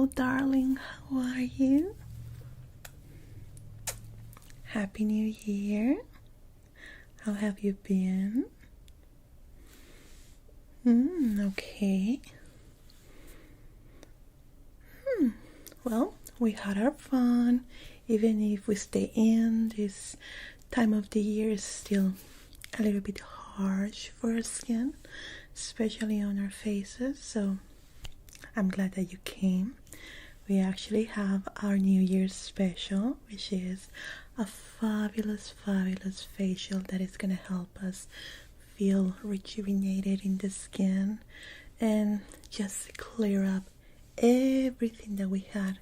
Hello, darling. How are you? Happy New Year. How have you been? Okay. Well, we had our fun. Even if we stay in, this time of the year is still a little bit harsh for our skin, especially on our faces. So I'm glad that you came. We actually have our New Year's special, which is a fabulous facial that is going to help us feel rejuvenated in the skin and just clear up everything that we had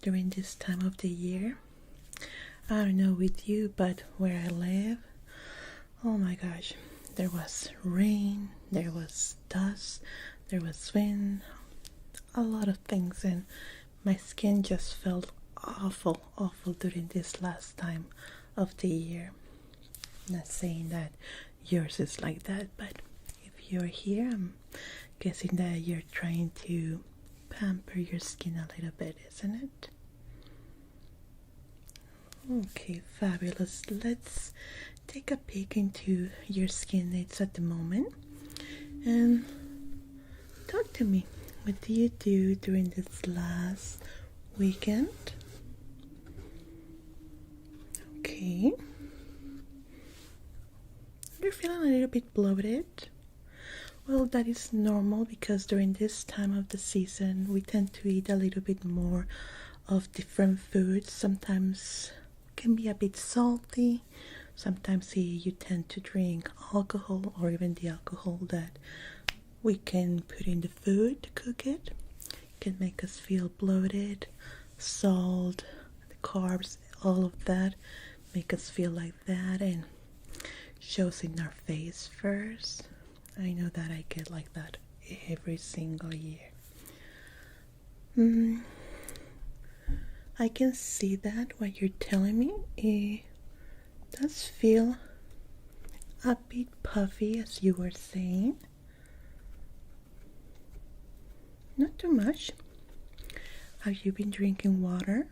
during this time of the year. I don't know with you, but where I live, oh my gosh, there was rain, there was dust, there was wind, a lot of things, and my skin just felt awful during this last time of the year. Not saying that yours is like that, but if you're here, I'm guessing that you're trying to pamper your skin a little bit, isn't it? Okay, fabulous. Let's take a peek into your skin needs at the moment and talk to me. What do you do during this last weekend? Okay. You're feeling a little bit bloated. Well, that is normal because during this time of the season we tend to eat a little bit more of different foods. Sometimes can be a bit salty. Sometimes you tend to drink alcohol, or even the alcohol that we can put in the food to cook it can make us feel bloated. Salt, the carbs, all of that make us feel like that, and shows in our face first. I know that I get like that every single year. I can see that what you're telling me. It does feel a bit puffy, as you were saying. Not too much. Have you been drinking water?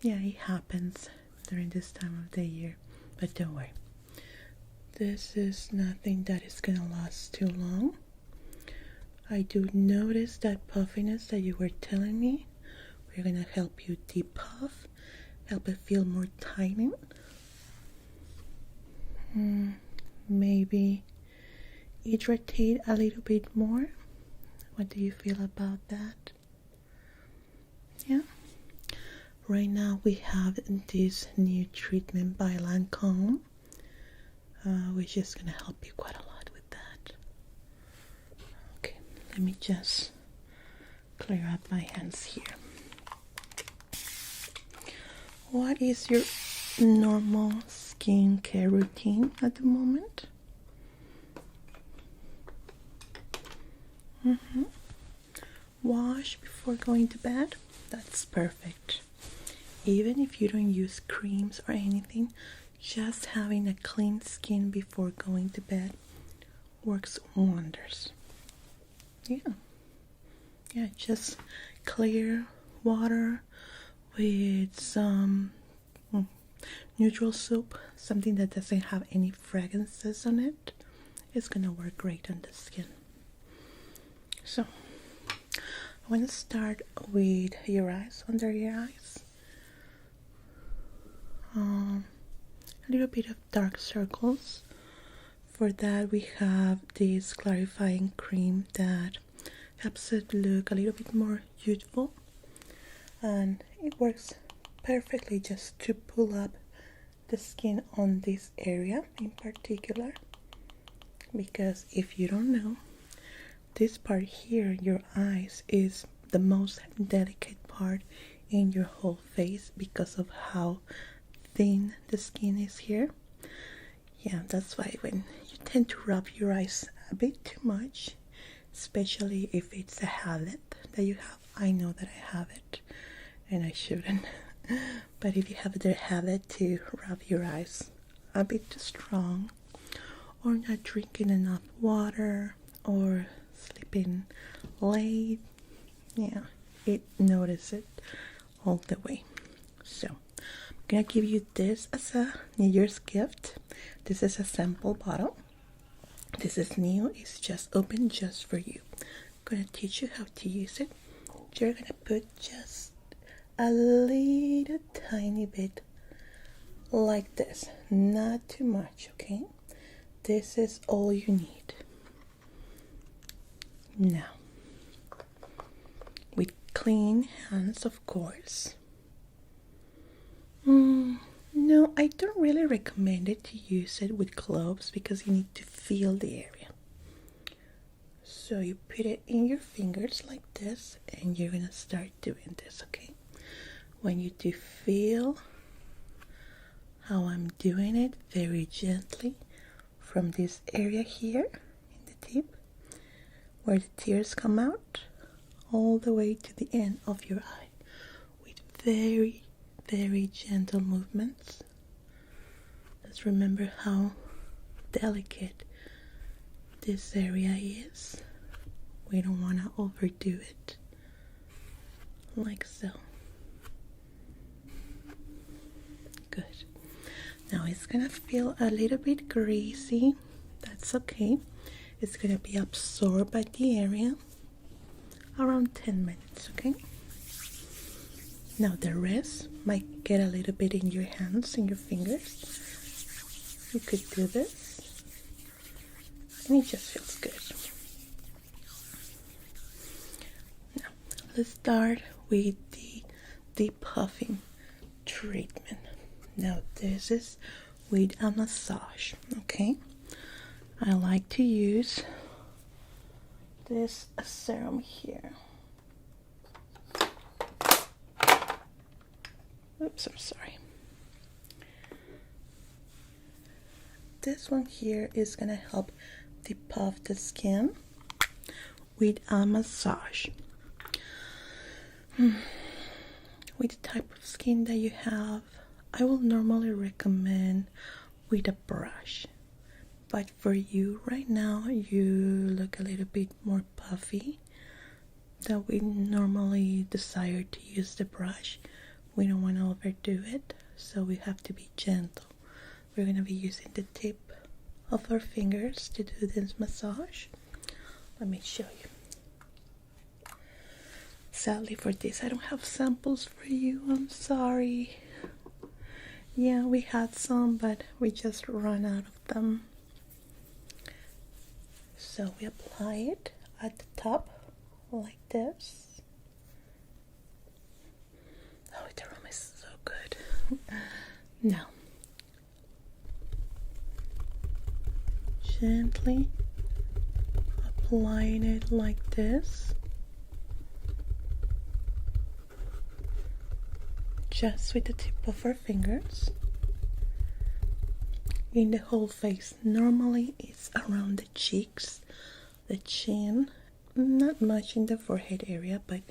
Yeah, it happens during this time of the year, but don't worry. This is nothing that is gonna last too long. I do notice that puffiness that you were telling me. We're gonna help you depuff, help it feel more tightening. Maybe hydrate a little bit more. What do you feel about that? Yeah. Right now we have this new treatment by Lancome, which is gonna help you quite a lot with that. Okay, let me just clear up my hands here. What is your normal skincare routine at the moment? Wash before going to bed? That's perfect. Even if you don't use creams or anything, just having a clean skin before going to bed works wonders. Yeah, just clear water with some neutral soap, something that doesn't have any fragrances on it. It's gonna work great on the skin. So I want to start with your eyes, under your eyes. A little bit of dark circles. For that we have this clarifying cream that helps it look a little bit more youthful, and it works perfectly just to pull up the skin on this area in particular, because if you don't know, this part here, your eyes, is the most delicate part in your whole face because of how thin the skin is here. Yeah, that's why when you tend to rub your eyes a bit too much, especially if it's a habit that you have. I know that I have it and I shouldn't, but if you have the habit to rub your eyes a bit too strong, or not drinking enough water, or sleeping late, Yeah, it notices it all the way. So I'm gonna give you this as a New Year's gift. This is a sample bottle. This is new. It's just open just for you. I'm gonna teach you how to use it. You're gonna put just a little tiny bit like this, not too much, okay? This is all you need. Now, with clean hands, of course. No, I don't really recommend it to use it with gloves because you need to feel the area. So you put it in your fingers like this, and you're gonna start doing this, okay? When you do feel how I'm doing it, very gently, from this area here in the tip, where the tears come out, all the way to the end of your eye, with very, very gentle movements. Just remember how delicate this area is. We don't want to overdo it, like so. Good. Now it's gonna feel a little bit greasy. That's okay. It's gonna be absorbed by the area around 10 minutes, okay? Now the rest might get a little bit in your hands and your fingers. You could do this, and it just feels good. Now let's start with the Depuffing treatment. Now this is with a massage, okay? I like to use this serum here. Oops, I'm sorry. This one here is gonna help depuff the skin with a massage. With the type of skin that you have, I will normally recommend with a brush. But for you right now, you look a little bit more puffy, that we normally desire to use the brush. We don't want to overdo it, so we have to be gentle. We're going to be using the tip of our fingers to do this massage. Let me show you. Sadly for this, I don't have samples for you. I'm sorry. Yeah, we had some, but we just ran out of them. So we apply it at the top like this. Oh, the aroma is so good. Now, gently applying it like this. Just with the tip of our fingers. In the whole face. Normally it's around the cheeks, the chin, not much in the forehead area, but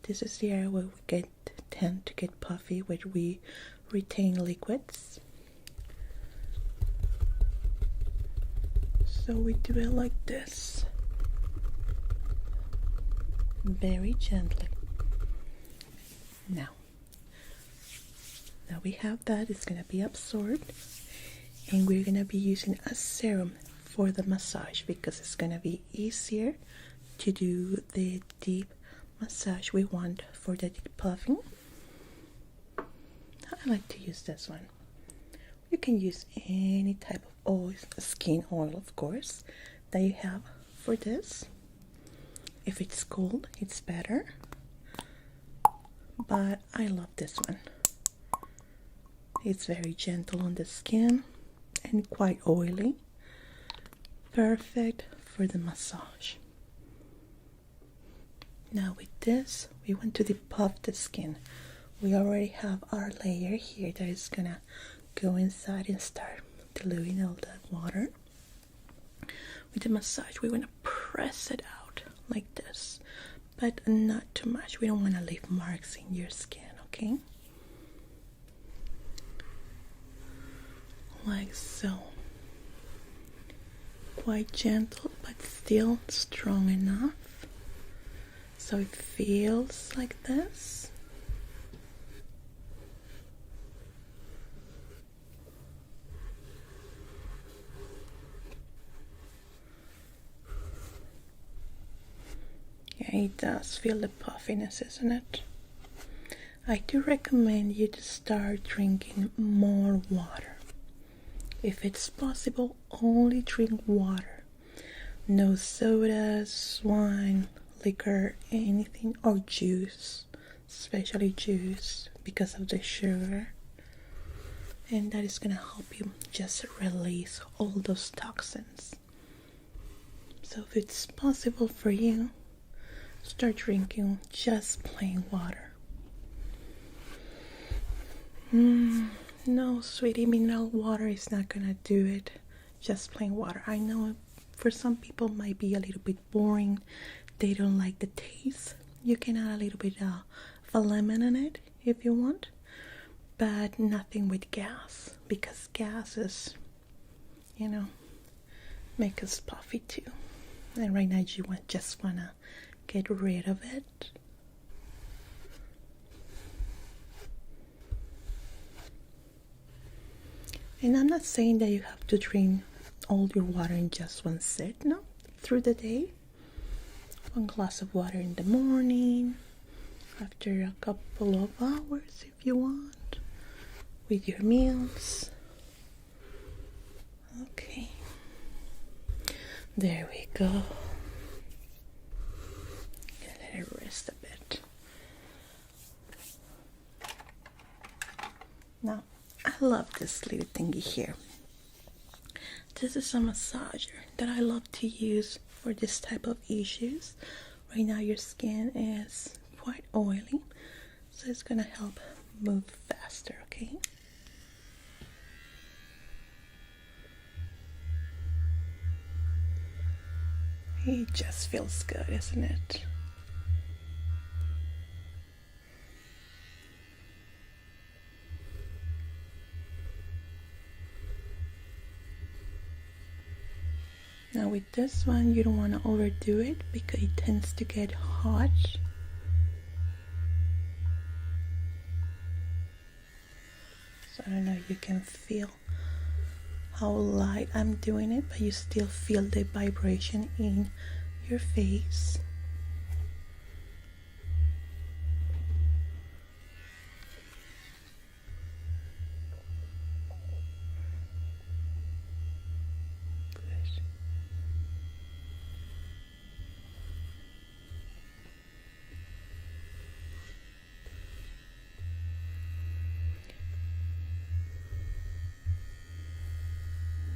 this is the area where we tend to get puffy, where we retain liquids. So we do it like this, very gently. Now we have that. It's gonna be absorbed, and we're gonna be using a serum for the massage because it's gonna be easier to do the deep massage we want for the depuffing. I like to use this one. You can use any type of oil, skin oil of course, that you have for this. If it's cold, it's better, but I love this one. It's very gentle on the skin and quite oily. Perfect for the massage. Now with this, we want to depuff the skin. We already have our layer here that is gonna go inside and start diluting all that water. With the massage, we want to press it out like this, but not too much. We don't want to leave marks in your skin, okay? Like so. Quite gentle, but still strong enough. so it feels like this. Yeah, it does feel the puffiness, isn't it? I do recommend you to start drinking more water. If it's possible, only drink water. No sodas, wine, liquor, anything, or juice, especially juice, because of the sugar. And that is gonna help you just release all those toxins. So if it's possible for you, start drinking just plain water. No, sweetie, mineral water is not gonna do it. Just plain water. I know for some people it might be a little bit boring. They don't like the taste. You can add a little bit of a lemon in it if you want, but nothing with gas, because gases, make us puffy too. And right now you just wanna get rid of it. And I'm not saying that you have to drink all your water in just one sit, no. Through the day, 1 glass of water in the morning, after a couple of hours if you want, with your meals. Okay, there we go. Let it rest a bit. Now, I love this little thingy here. This is a massager that I love to use for this type of issues. Right now your skin is quite oily, so it's gonna help move faster, okay? It just feels good, isn't it? Now with this one, you don't want to overdo it because it tends to get hot. So I don't know if you can feel how light I'm doing it, but you still feel the vibration in your face.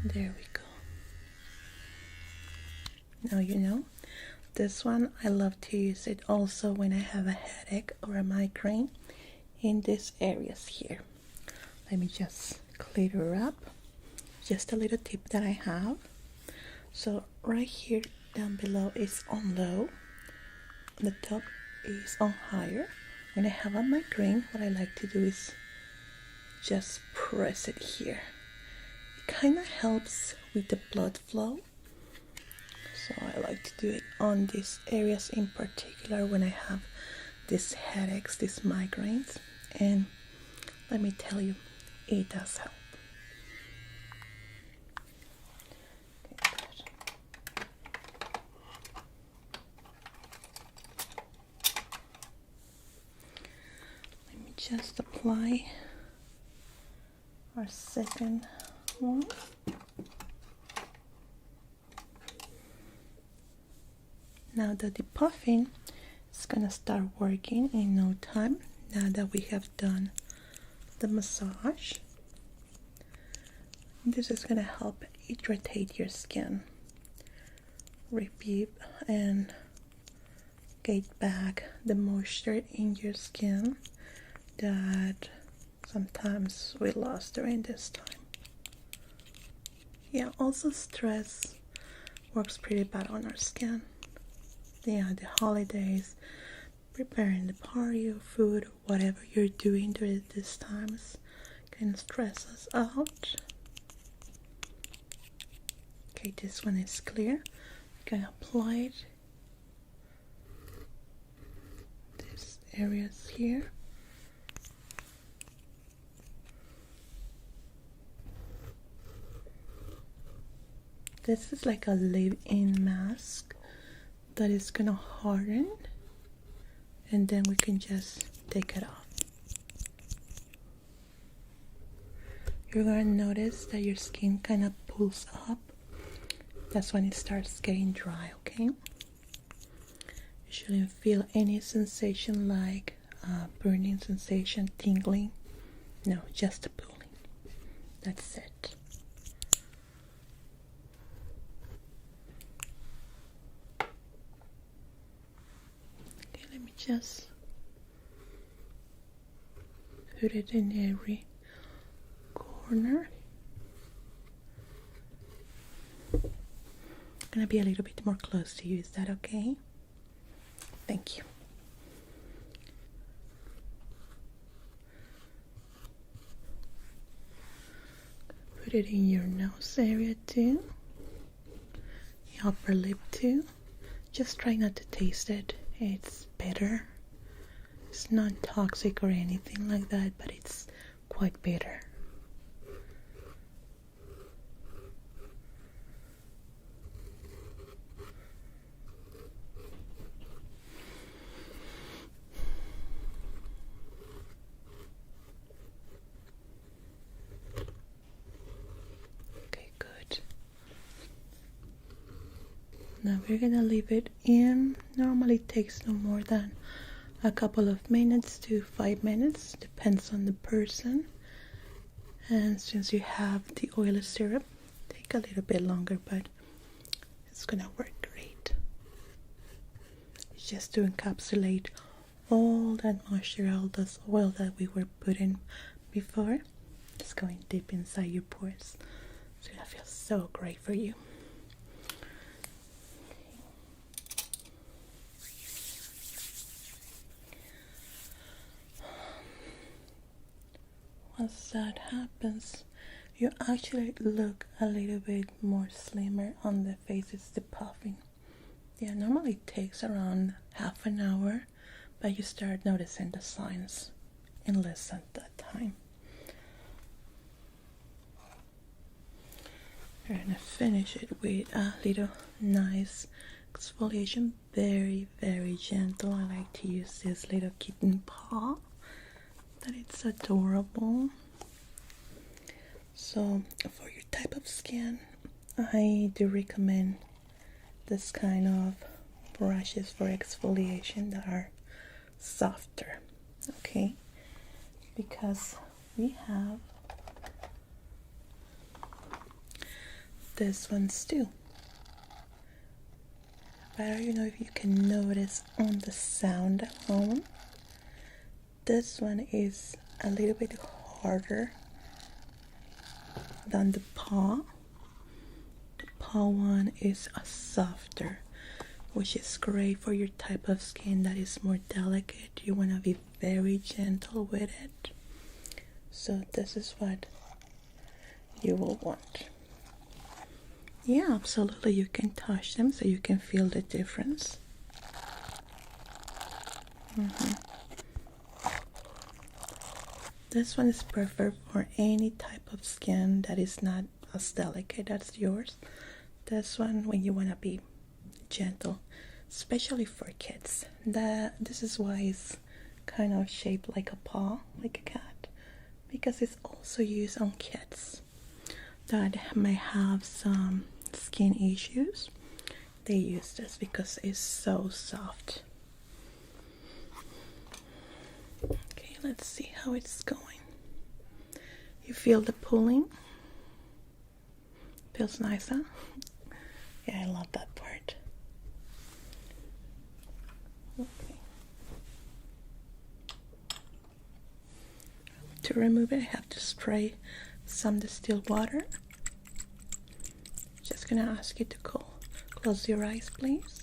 There we go. Now this one I love to use it also when I have a headache or a migraine in these areas here. Let me just clear up. Just a little tip that I have. So right here down below is on low. The top is on higher. When I have a migraine, what I like to do is just press it here. It kind of helps with the blood flow. So I like to do it on these areas in particular when I have these headaches, these migraines. And let me tell you, it does help. Let me just apply our second one. Now the depuffing is gonna start working in no time, now that we have done the massage. This is gonna help hydrate your skin, revive and get back the moisture in your skin that sometimes we lost during this time. Yeah, also stress works pretty bad on our skin. Yeah, the holidays, preparing the party or food, or whatever you're doing during these times can stress us out. Okay, this one is clear. I'm gonna apply it areas here. This is like a leave-in mask that is gonna harden, and then we can just take it off. You're gonna notice that your skin kind of pulls up. That's when it starts getting dry, okay? You shouldn't feel any sensation like burning sensation, tingling. No, just a pulling. That's it. Okay, let me just put it in every corner. I'm gonna be a little bit more close to you. Is that okay? Thank you. Put it in your nose area too, your upper lip too. Just try not to taste it. It's bitter. It's not toxic or anything like that, but it's quite bitter. Now we're gonna leave it in. Normally it takes no more than a couple of minutes to 5 minutes, depends on the person. And since you have the oil syrup, take a little bit longer, but it's gonna work great. It's just to encapsulate all that moisture, all this oil that we were putting before. It's going deep inside your pores. It's gonna feel so great for you. Once that happens, you actually look a little bit more slimmer on the face. It's depuffing. Yeah, normally it takes around half an hour, but you start noticing the signs in less than that time. We're gonna finish it with a little nice exfoliation, very, very gentle. I like to use this little kitten paw. That it's adorable. So for your type of skin, I do recommend this kind of brushes for exfoliation that are softer, okay? Because we have this ones too. But I don't know if you can notice on the sound alone. This one is a little bit harder than the paw. The paw one is a softer, which is great for your type of skin that is more delicate. You want to be very gentle with it. So this is what you will want. Yeah, absolutely. You can touch them so you can feel the difference. This one is perfect for any type of skin that is not as delicate as yours. This one, when you want to be gentle, especially for kids. This is why it's kind of shaped like a paw, like a cat, because it's also used on kids that may have some skin issues. They use this because it's so soft. Let's see how it's going. You feel the pulling? Feels nice, huh? Yeah, I love that part. Okay. To remove it, I have to spray some distilled water. Just gonna ask you to close your eyes, please.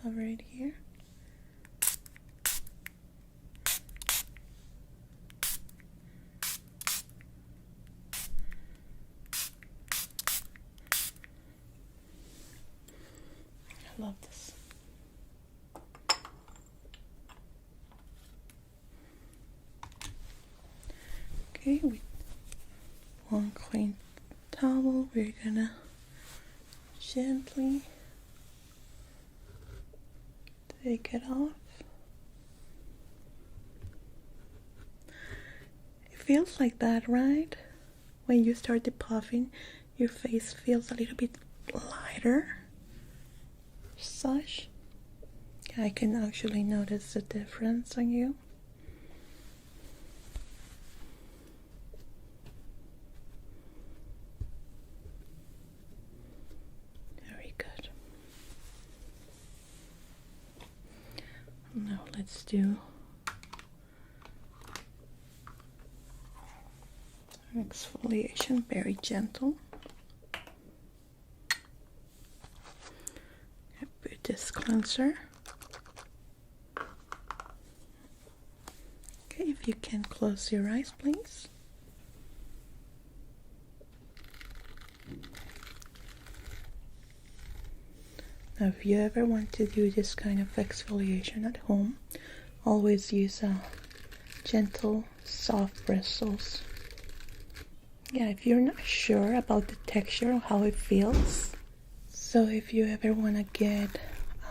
Cover it here. love this. Okay, with one clean towel, we're gonna gently take it off. It feels like that, right? When you start depuffing, your face feels a little bit lighter. Such. I can actually notice the difference on you. Very good. Now let's do exfoliation, very gentle. I put this cleanser. Okay, if you can close your eyes, please. Now, if you ever want to do this kind of exfoliation at home, always use gentle, soft bristles. Yeah, if you're not sure about the texture or how it feels, so if you ever want to get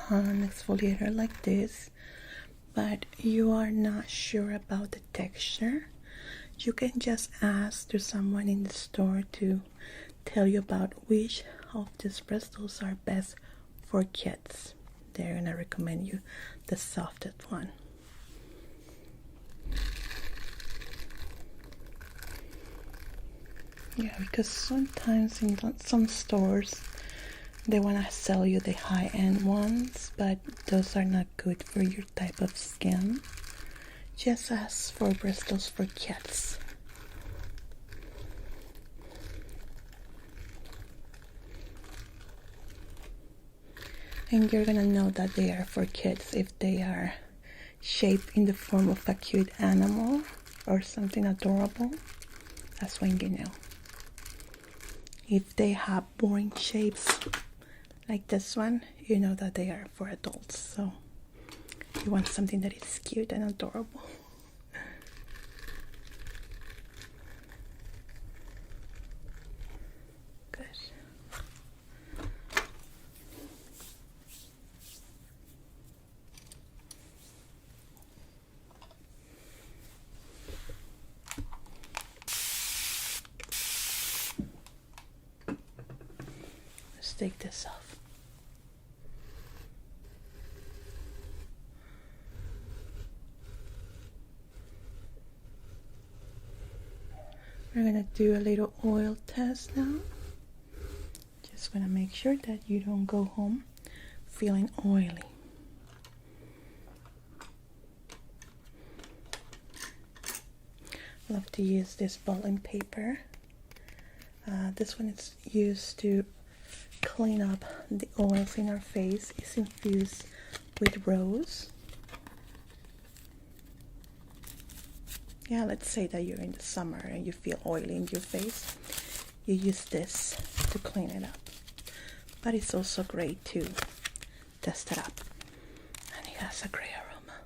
an exfoliator like this, but you are not sure about the texture, you can just ask to someone in the store to tell you about which of these bristles are best for kids. They're gonna recommend you the softest one. Yeah, because sometimes in some stores they want to sell you the high-end ones, but those are not good for your type of skin. Just ask for bristles for kids. And you're gonna know that they are for kids if they are shaped in the form of a cute animal or something adorable. That's when you know. If they have boring shapes like this one, you know that they are for adults. So you want something that is cute and adorable. Good. Let's take this off. We're gonna do a little oil test now. Just wanna make sure that you don't go home feeling oily. I love to use this blotting paper. This one is used to clean up the oils in our face. It's infused with rose. Yeah, let's say that you're in the summer and you feel oily in your face. You use this to clean it up. But it's also great to dust it up. And it has a great aroma.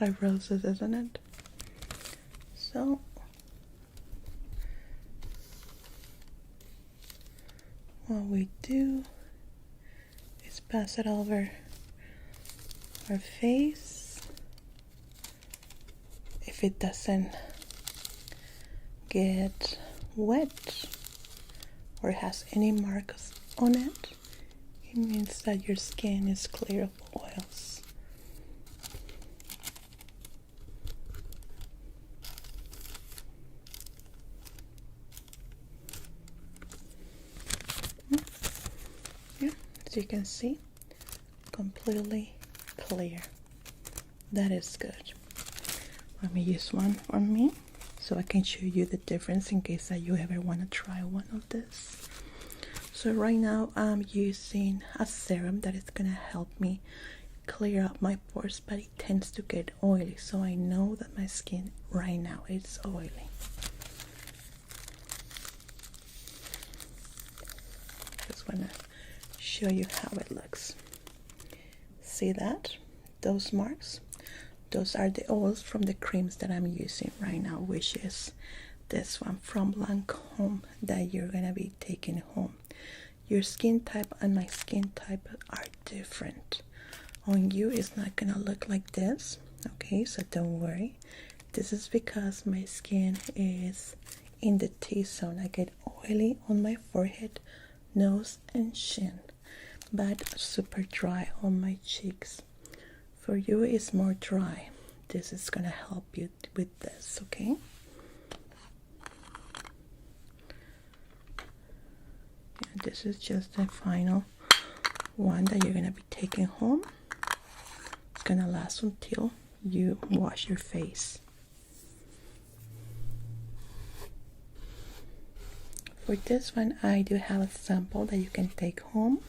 Like roses, isn't it? So, what we do is pass it over our face. If it doesn't get wet or has any marks on it, it means that your skin is clear of oils. Yeah, as you can see, completely clear. That is good. Let me use one on me so I can show you the difference in case that you ever want to try one of this. So right now I'm using a serum that is going to help me clear up my pores, but it tends to get oily, so I know that my skin right now is oily. Just want to show you how it looks. see that? Those marks? Those are the oils from the creams that I'm using right now, which is this one from Lancome that you're gonna be taking home. Your skin type and my skin type are different. On you, it's not gonna look like this, okay? So don't worry. This is because my skin is in the T-zone. I get oily on my forehead, nose, and chin, but super dry on my cheeks. For you, it's more dry. This is gonna help you with this, okay? And this is just the final one that you're gonna be taking home. It's gonna last until you wash your face. For this one, I do have a sample that you can take home.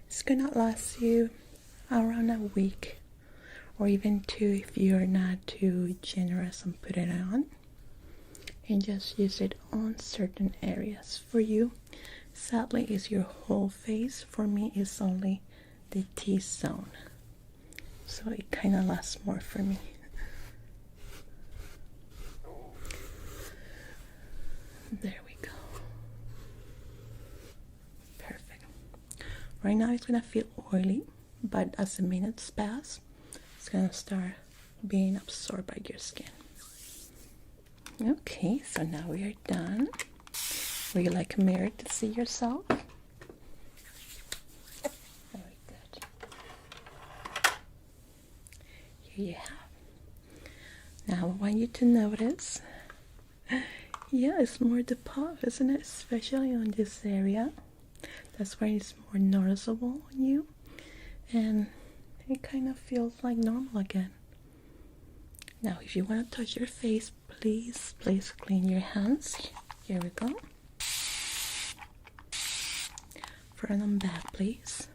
It's gonna last you around a week or even 2 if you're not too generous and put it on, and just use it on certain areas. For you, sadly, is your whole face. For me, it's only the T-zone, so it kind of lasts more for me. There we go. Perfect. Right now it's gonna feel oily, but as the minutes pass, it's gonna start being absorbed by your skin. Okay, so now we are done. Would you like a mirror to see yourself? Very good. Here you have. Now I want you to notice, yeah, it's more the puff, isn't it? Especially on this area. That's where it's more noticeable on you. And it kind of feels like normal again. Now, if you want to touch your face, please clean your hands. Here we go. Front and back, please.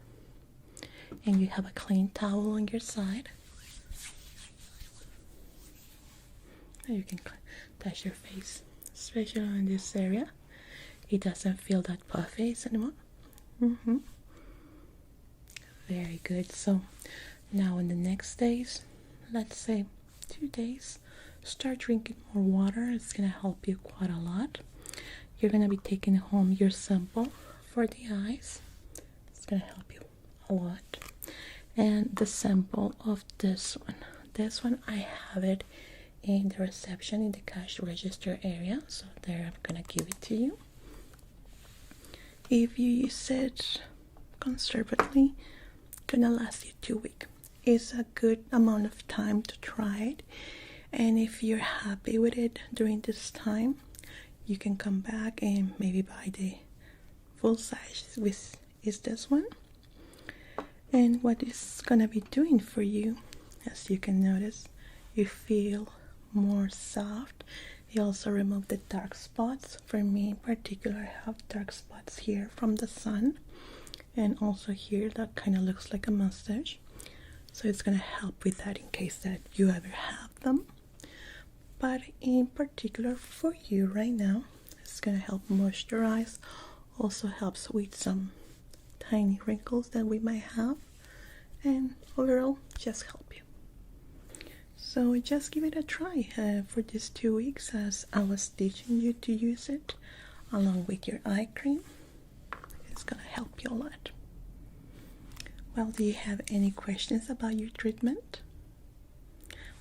And you have a clean towel on your side. And you can touch your face, especially in this area. It doesn't feel that puffy anymore. Very good. So now in the next days, let's say 2 days, start drinking more water. It's gonna help you quite a lot. You're gonna be taking home your sample for the eyes. It's gonna help you a lot. And the sample of this one I have it in the reception in the cash register area, so there I'm gonna give it to you. If you use it conservatively, gonna last you 2 weeks. It's a good amount of time to try it, and if you're happy with it during this time, you can come back and maybe buy the full size, which is this one. And what it's gonna be doing for you, as you can notice, you feel more soft. You also remove the dark spots. For me in particular, I have dark spots here from the sun, and also here that kind of looks like a mustache. So it's gonna help with that in case that you ever have them. But in particular for you right now, it's gonna help moisturize. Also helps with some tiny wrinkles that we might have, and overall just help you. So just give it a try for these 2 weeks as I was teaching you to use it along with your eye cream. It's gonna help you a lot. Well, do you have any questions about your treatment?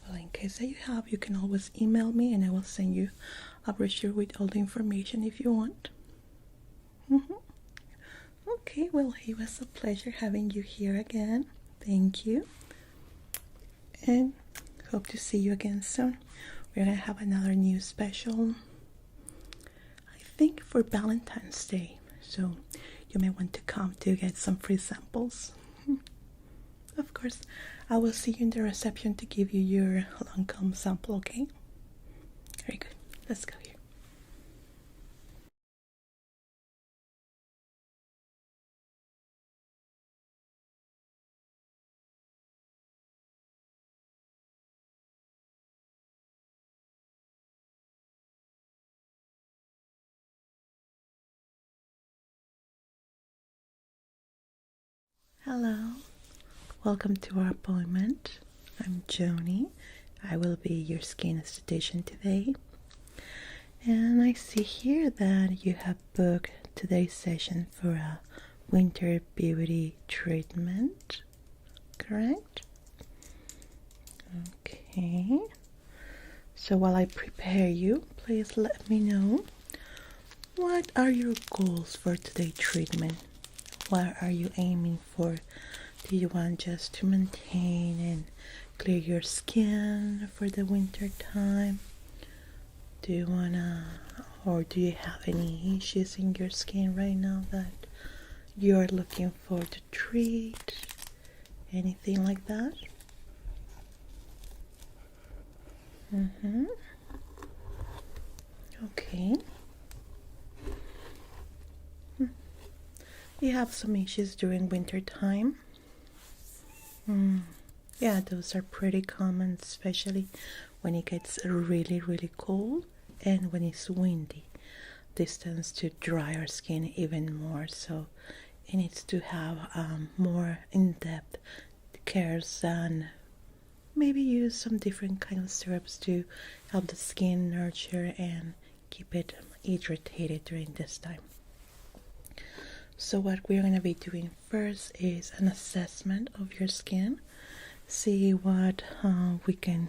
Well, in case that you have, you can always email me and I will send you a brochure with all the information if you want. Okay, well, it was a pleasure having you here again. Thank you. And hope to see you again soon. We're gonna have another new special, I think, for Valentine's Day. So you may want to come to get some free samples. Of course, I will see you in the reception to give you your Lancome sample, okay? Very good. Let's go here. Hello. Welcome to our appointment. I'm Jonie. I will be your skin esthetician today. And I see here that you have booked today's session for a winter beauty treatment, correct? Okay. So while I prepare you, please let me know, what are your goals for today's treatment? What are you aiming for? Do you want just to maintain and clear your skin for the winter time? Do you wanna, or do you have any issues in your skin right now that you are looking for to treat? Anything like that? Okay. You have some issues during winter time. Yeah, those are pretty common, especially when it gets really cold and when it's windy. This tends to dry our skin even more, so it needs to have more in-depth cares, and maybe use some different kind of syrups to help the skin nurture and keep it hydrated during this time. So what we're going to be doing first is an assessment of your skin, see what we can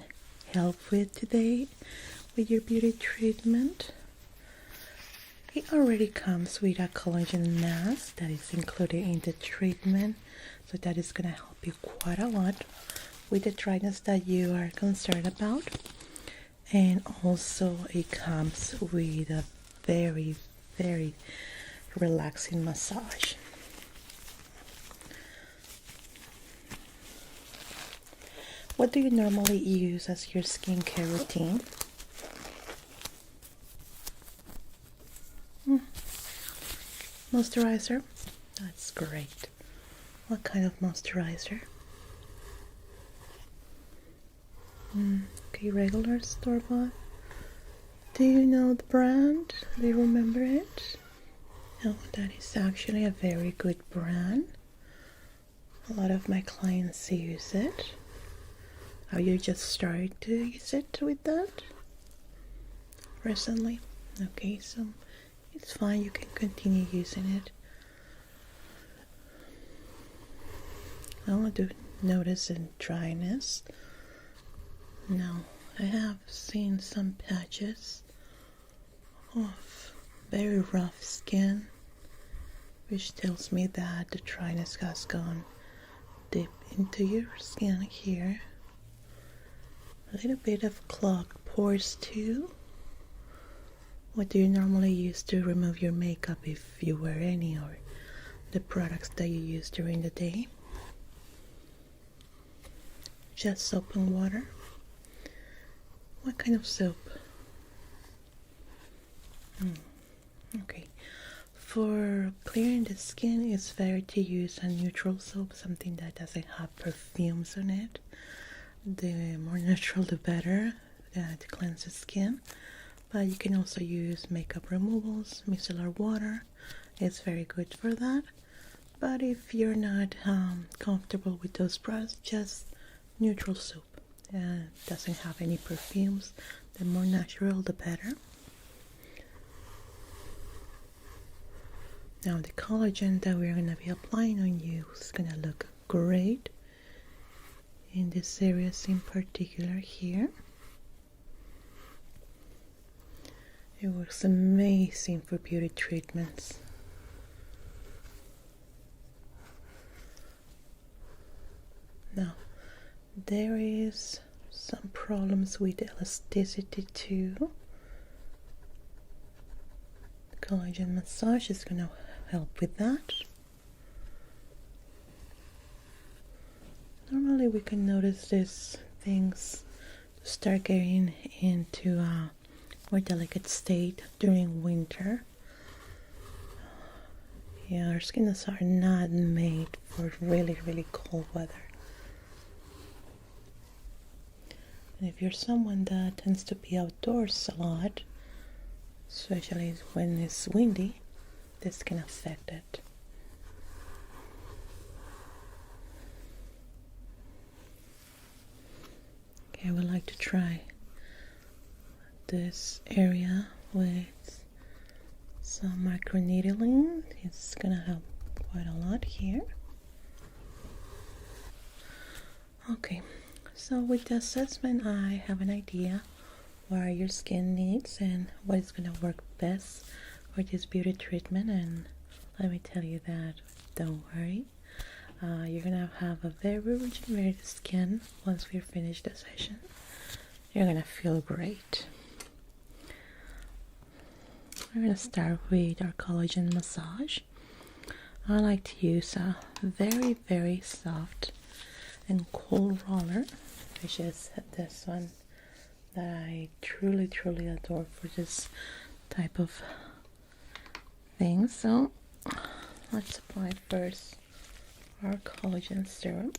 help with today with your beauty treatment. It already comes with a collagen mask that is included in the treatment, so that is going to help you quite a lot with the dryness that you are concerned about. And also it comes with a very relaxing massage. What do you normally use as your skincare routine? Moisturizer? That's great. What kind of moisturizer? Okay, regular store-bought. Do you know the brand? Do you remember it? Oh, that is actually a very good brand. A lot of my clients use it. Have you just started to use it with that recently? Okay, so it's fine, you can continue using it. I do notice in dryness. Now, I have seen some patches of very rough skin, which tells me that the dryness has gone deep into your skin here. A little bit of clogged pores too. What do you normally use to remove your makeup, if you wear any, or the products that you use during the day? Just soap and water? What kind of soap? Okay. For clearing the skin, it's better to use a neutral soap, something that doesn't have perfumes on it. The more natural, the better to cleanse the skin. But you can also use makeup removals, micellar water. It's very good for that. But if you're not comfortable with those products, just neutral soap. Doesn't have any perfumes. The more natural, the better. Now the collagen that we're going to be applying on you is going to look great in this areas in particular here. It works amazing for beauty treatments. Now, there is some problems with elasticity too. The collagen massage is going to help with that. Normally we can notice these things start getting into a more delicate state during winter. Yeah, our skins are not made for really cold weather. And if you're someone that tends to be outdoors a lot, especially when it's windy, this can affect it. like to try this area with some micro needling. It's gonna help quite a lot here. Okay, so with the assessment, I have an idea what your skin needs and what is gonna work best for this beauty treatment. And let me tell you that, don't worry, you're gonna have a very rejuvenated skin once we're finished the session. You're gonna feel great. We're gonna start with our collagen massage. I like to use a very soft and cool roller, which is this one that I truly adore for this type of thing. So let's apply first our collagen serum.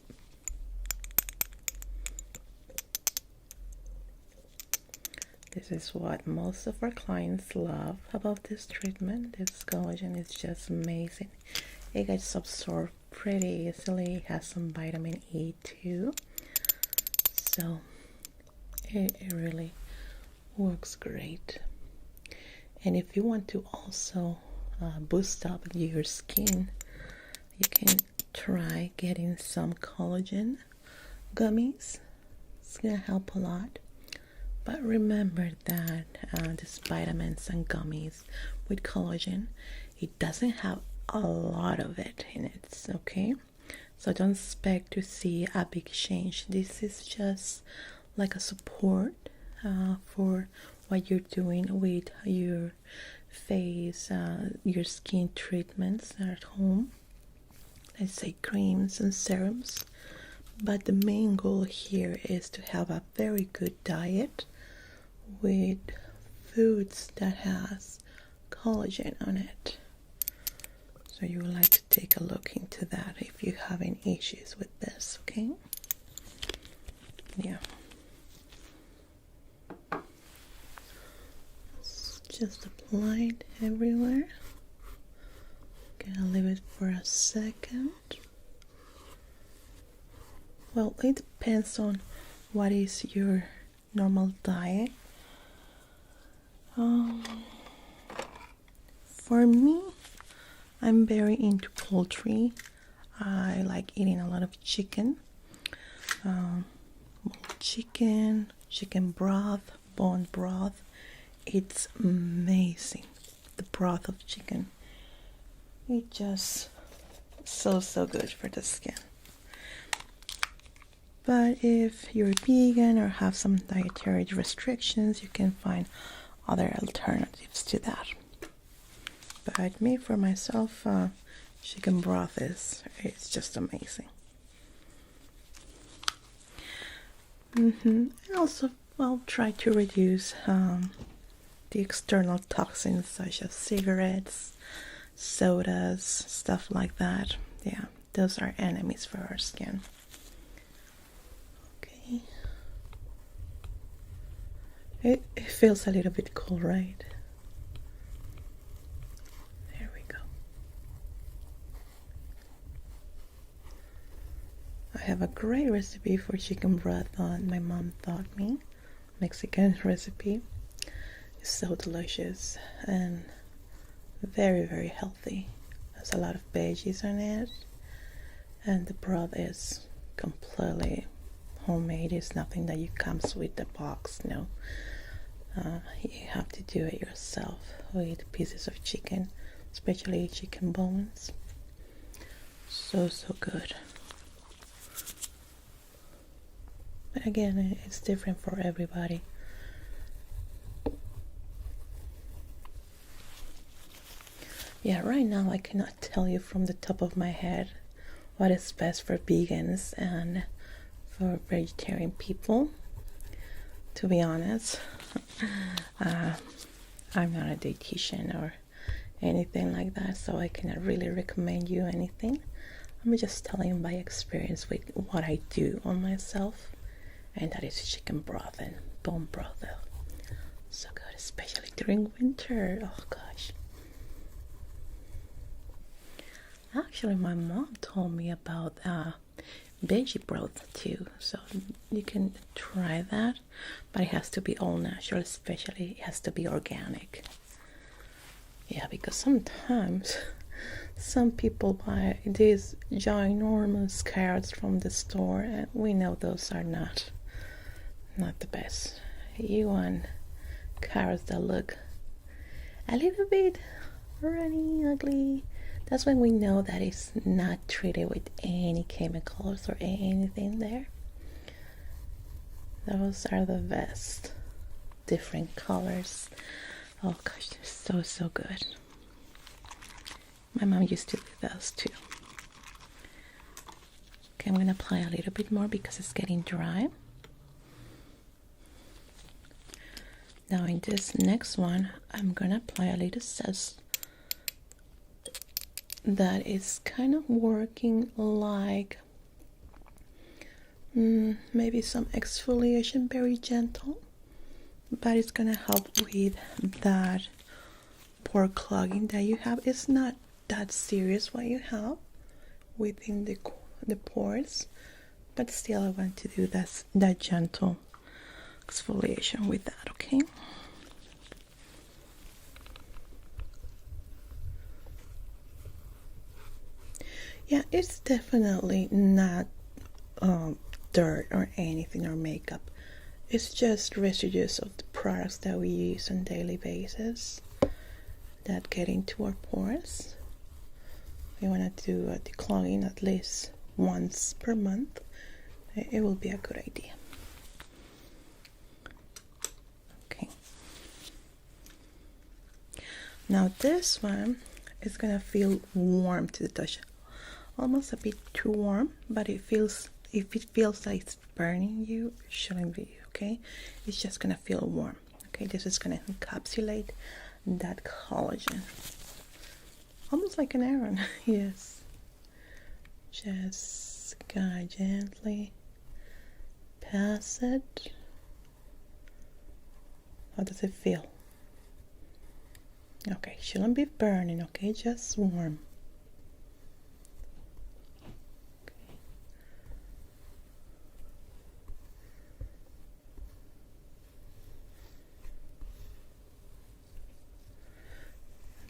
This is what most of our clients love about this treatment. This collagen is just amazing. It gets absorbed pretty easily. It has some vitamin E too, so it really works great. And if you want to also boost up your skin, you can try getting some collagen gummies. It's gonna help a lot. But remember that these vitamins and gummies with collagen, it doesn't have a lot of it in it, okay? So don't expect to see a big change. This is just like a support for what you're doing with your face, your skin treatments at home. Let's say creams and serums. But the main goal here is to have a very good diet with foods that has collagen on it. So you would like to take a look into that if you have any issues with this, okay? Yeah. It's just applied everywhere. Gonna leave it for a second. Well, it depends on what is your normal diet. For me, I'm very into poultry. I like eating a lot of chicken. Chicken broth, bone broth. It's amazing. The broth of chicken. It's just so good for the skin. But if you're vegan or have some dietary restrictions, you can find other alternatives to that. But me, for myself, chicken broth it's just amazing. And also, well, try to reduce the external toxins such as cigarettes, sodas, stuff like that. Yeah, those are enemies for our skin. Okay. It feels a little bit cool, right? There we go. I have a great recipe for chicken broth that my mom taught me. Mexican recipe. It's so delicious and very healthy. There's a lot of veggies on it, and the broth is completely homemade. It's nothing that you comes with the box. No, you have to do it yourself with pieces of chicken, especially chicken bones. So good. But again, it's different for everybody. Yeah, right now I cannot tell you from the top of my head what is best for vegans and for vegetarian people. To be honest, I'm not a dietitian or anything like that, so I cannot really recommend you anything. I'm just telling you by experience with what I do on myself, and that is chicken broth and bone broth. So good, especially during winter. Oh gosh. Actually, my mom told me about veggie broth too, so you can try that, but it has to be all natural, especially it has to be organic. Yeah, because sometimes some people buy these ginormous carrots from the store, and we know those are not the best. You want carrots that look a little bit runny, ugly. That's when we know that it's not treated with any chemicals or anything there. Those are the best. Different colors. Oh gosh, they're so good. My mom used to do those too. Okay, I'm gonna apply a little bit more because it's getting dry. Now in this next one, I'm gonna apply a little zest that is kind of working like maybe some exfoliation, very gentle, but it's gonna help with that pore clogging that you have. It's not that serious what you have within the pores, but still I want to do that gentle exfoliation with that. Okay, yeah, it's definitely not dirt or anything or makeup. It's just residues of the products that we use on a daily basis that get into our pores. We want to do a declogging at least once per month. It will be a good idea. Okay. Now this one is gonna feel warm to the touch, almost a bit too warm, but if it feels like it's burning you, it shouldn't be. Okay, it's just gonna feel warm. Okay, this is gonna encapsulate that collagen, almost like an iron. Yes, just gonna gently pass it. How does it feel? Okay, shouldn't be burning. Okay, just warm.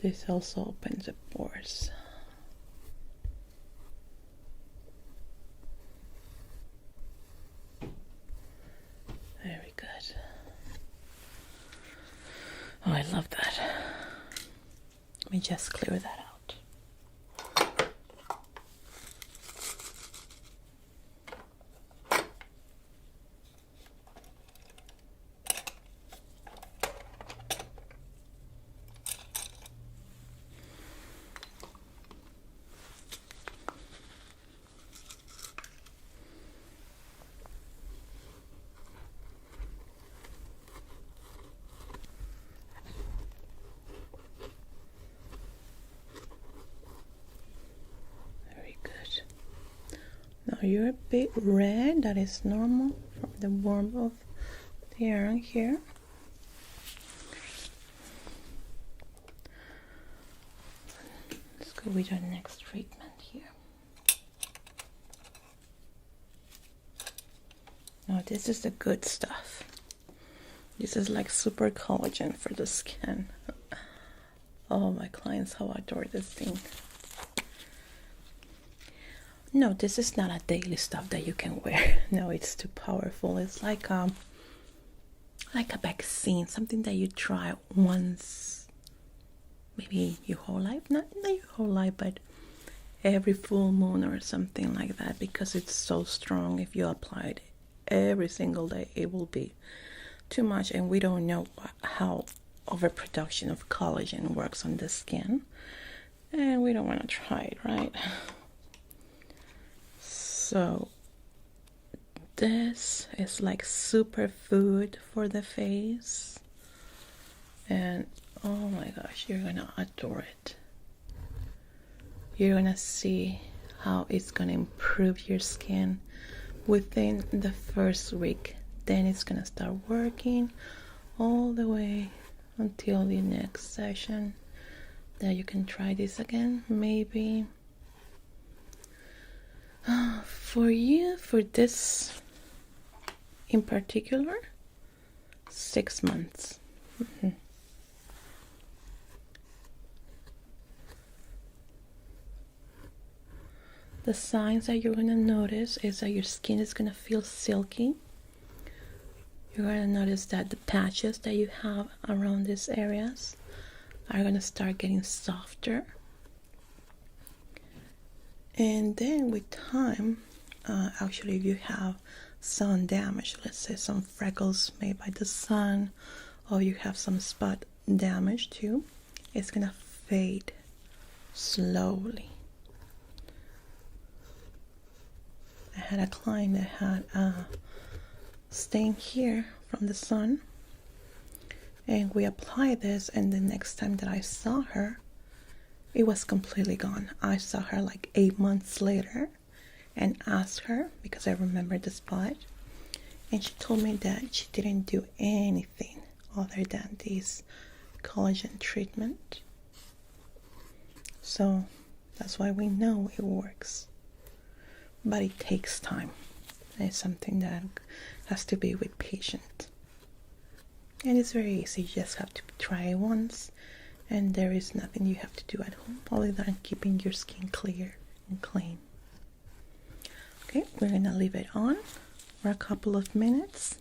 This also opens the pores. Very good. Oh, I love that. Let me just clear that out. Now you're a bit red, that is normal from the warmth of the iron here. Let's go with our next treatment here. Now this is the good stuff. This is like super collagen for the skin. Oh, my clients, how I adore this thing. No, this is not a daily stuff that you can wear. No, it's too powerful. It's like a vaccine, something that you try once, maybe your whole life. Not your whole life, but every full moon or something like that, because it's so strong. If you apply it every single day, it will be too much, and we don't know how overproduction of collagen works on the skin, and we don't want to try it, right? So this is like superfood for the face, and oh my gosh, you're gonna adore it. You're gonna see how it's gonna improve your skin within the first week. Then it's gonna start working all the way until the next session that you can try this again, maybe For you, for this in particular, 6 months. The signs that you're going to notice is that your skin is going to feel silky. You're going to notice that the patches that you have around these areas are going to start getting softer. And then with time, actually if you have sun damage, let's say some freckles made by the sun, or you have some spot damage too, it's going to fade slowly. I had a client that had a stain here from the sun, and we applied this, and the next time that I saw her, it was completely gone. I saw her like 8 months later and asked her, because I remembered the spot, and she told me that she didn't do anything other than this collagen treatment. So that's why we know it works. But it takes time. It's something that has to be with patient. And it's very easy. You just have to try it once, and there is nothing you have to do at home other than keeping your skin clear and clean. Okay, we're gonna leave it on for a couple of minutes.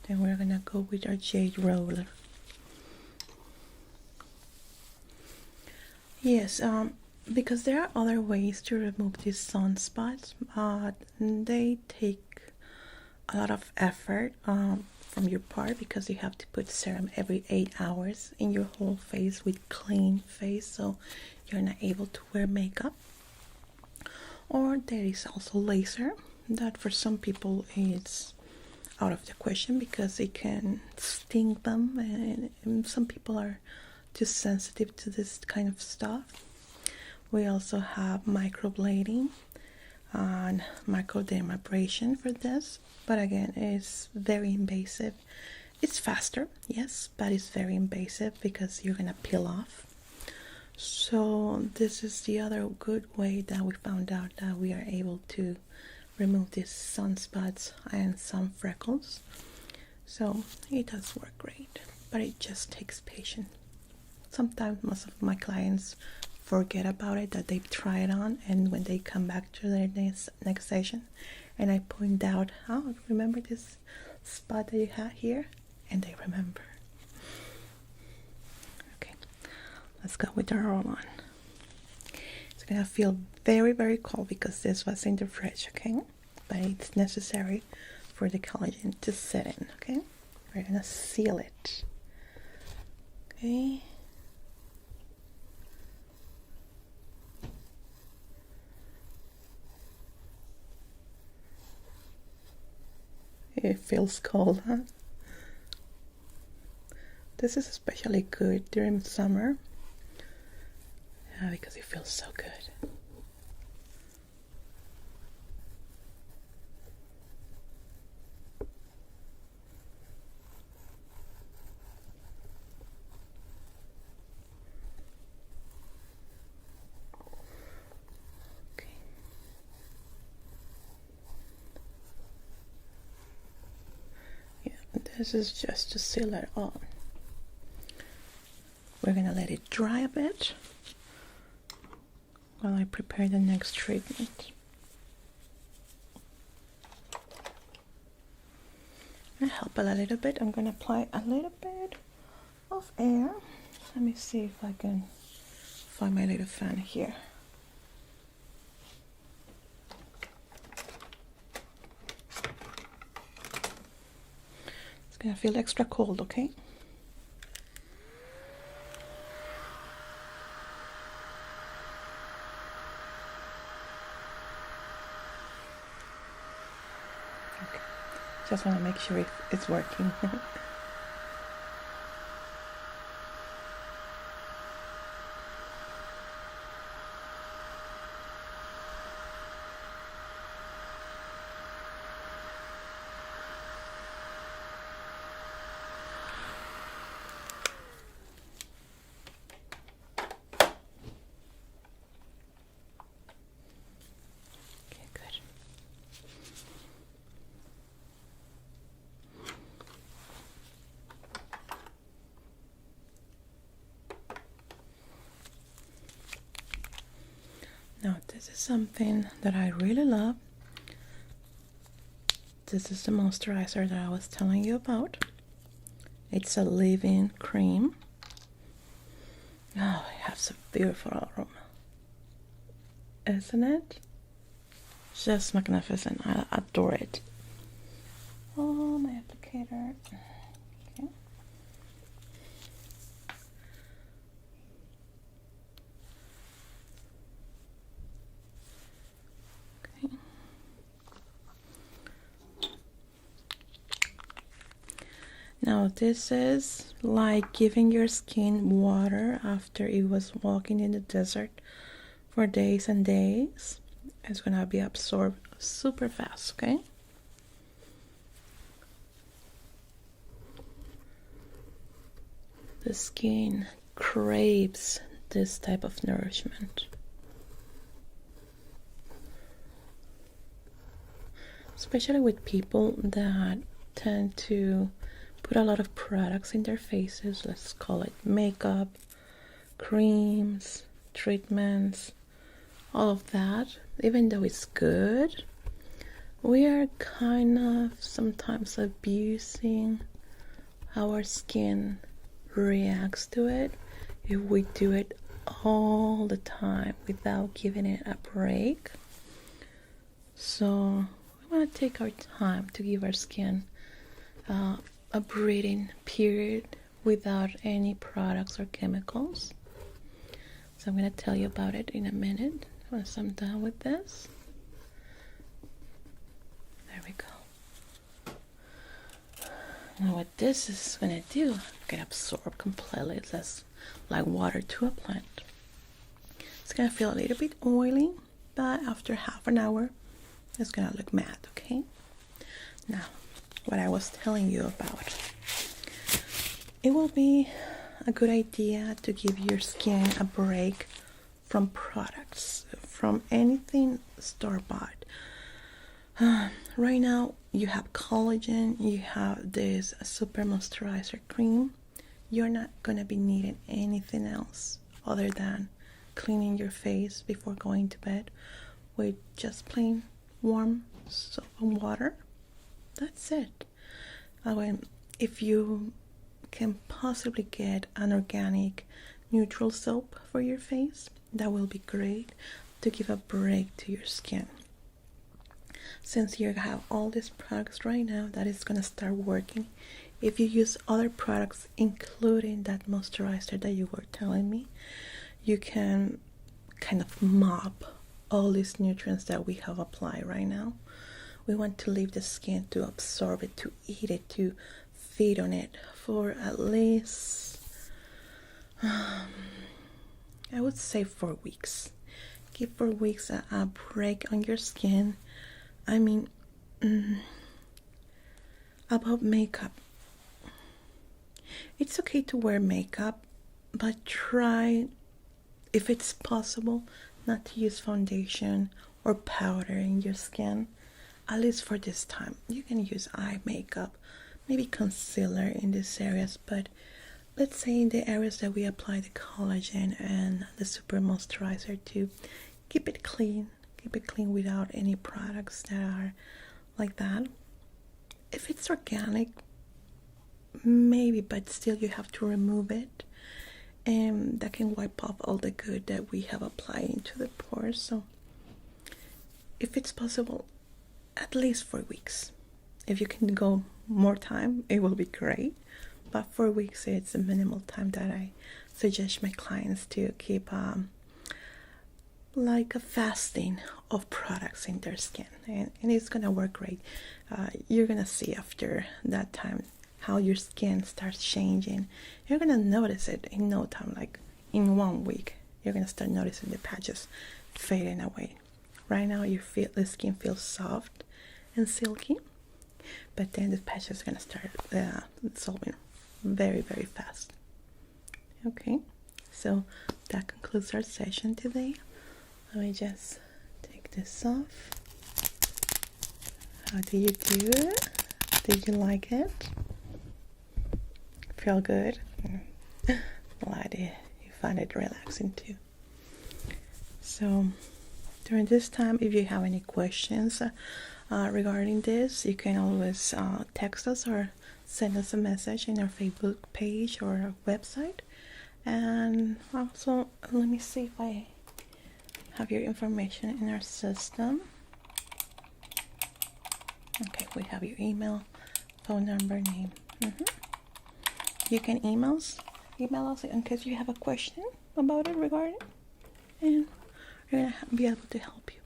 Then we're gonna go with our jade roller. Yes, because there are other ways to remove these sunspots, but they take a lot of effort from your part, because you have to put serum every 8 hours in your whole face with clean face, so you're not able to wear makeup. Or there is also laser, that for some people is out of the question because it can sting them, and some people are too sensitive to this kind of stuff. We also have microblading and microdermabrasion for this, but again, it's very invasive. It's faster, yes, but it's very invasive because you're gonna peel off. So this is the other good way that we found out that we are able to remove these sunspots and some freckles. So it does work great, but it just takes patience. Sometimes most of my clients forget about it, that they've tried it on, and when they come back to their next session and I point out, oh, remember this spot that you had here? And they remember. Okay, let's go with the roll on. It's gonna feel very, very cold because this was in the fridge, okay? But it's necessary for the collagen to set in, okay? We're gonna seal it. Okay. It feels cold, huh? This is especially good during summer, because it feels so good. This is just to seal it on. We're gonna let it dry a bit while I prepare the next treatment. I'm gonna help it a little bit. I'm gonna apply a little bit of air. Let me see if I can find my little fan here. It's gonna feel extra cold, okay? Okay. Just want to make sure it's working. this is something that I really love. This is the moisturizer that I was telling you about. It's a leave-in cream. Oh, it has a beautiful aroma. Isn't it? Just magnificent. I adore it. Oh, my applicator. Okay. Okay. Now this is like giving your skin water after it was walking in the desert for days and days. It's gonna be absorbed super fast, okay? The skin craves this type of nourishment. Especially with people that tend to put a lot of products in their faces. Let's call it makeup, creams, treatments, all of that. Even though it's good, we are kind of sometimes abusing how our skin reacts to it if we do it all the time without giving it a break. So we want to take our time to give our skin a breathing period without any products or chemicals. So I'm going to tell you about it in a minute once I'm done with this. There we go. Now what this is going to do, get absorbed completely. It's just like water to a plant. It's going to feel a little bit oily, but after half an hour, it's going to look matte, okay? Now, what I was telling you about. It will be a good idea to give your skin a break from products, from anything store-bought. Right now, you have collagen, you have this super moisturizer cream. You're not gonna be needing anything else other than cleaning your face before going to bed with just plain warm soap and water. That's it. If you can possibly get an organic neutral soap for your face, that will be great to give a break to your skin. Since you have all these products right now, that is going to start working. If you use other products, including that moisturizer that you were telling me, you can kind of mop all these nutrients that we have applied right now. We want to leave the skin to absorb it, to eat it, to feed on it for at least, I would say 4 weeks. Give 4 weeks a break on your skin. I mean, about makeup. It's okay to wear makeup, but try, if it's possible, not to use foundation or powder in your skin. At least for this time. You can use eye makeup, maybe concealer in these areas, but let's say in the areas that we apply the collagen and the super moisturizer to keep it clean without any products that are like that. If it's organic, maybe, but still you have to remove it, and that can wipe off all the good that we have applied into the pores. So if it's possible, at least 4 weeks. If you can go more time, it will be great, but 4 weeks it's a minimal time that I suggest my clients to keep like a fasting of products in their skin, and it's gonna work great. You're gonna see after that time how your skin starts changing. You're gonna notice it in no time, like in 1 week. You're gonna start noticing the patches fading away. Right now the skin feels soft and silky, but then the patches are gonna start dissolving very, very fast. Okay, so that concludes our session today. Let me just take this off. How do you do it? Did you like it? Feel good? Glad you find it relaxing too. So during this time, if you have any questions regarding this, you can always text us or send us a message in our Facebook page or our website. And also, let me see if I have your information in our system. Okay, we have your email, phone number, name. You can email us in case you have a question about it regarding, and we're gonna be able to help you.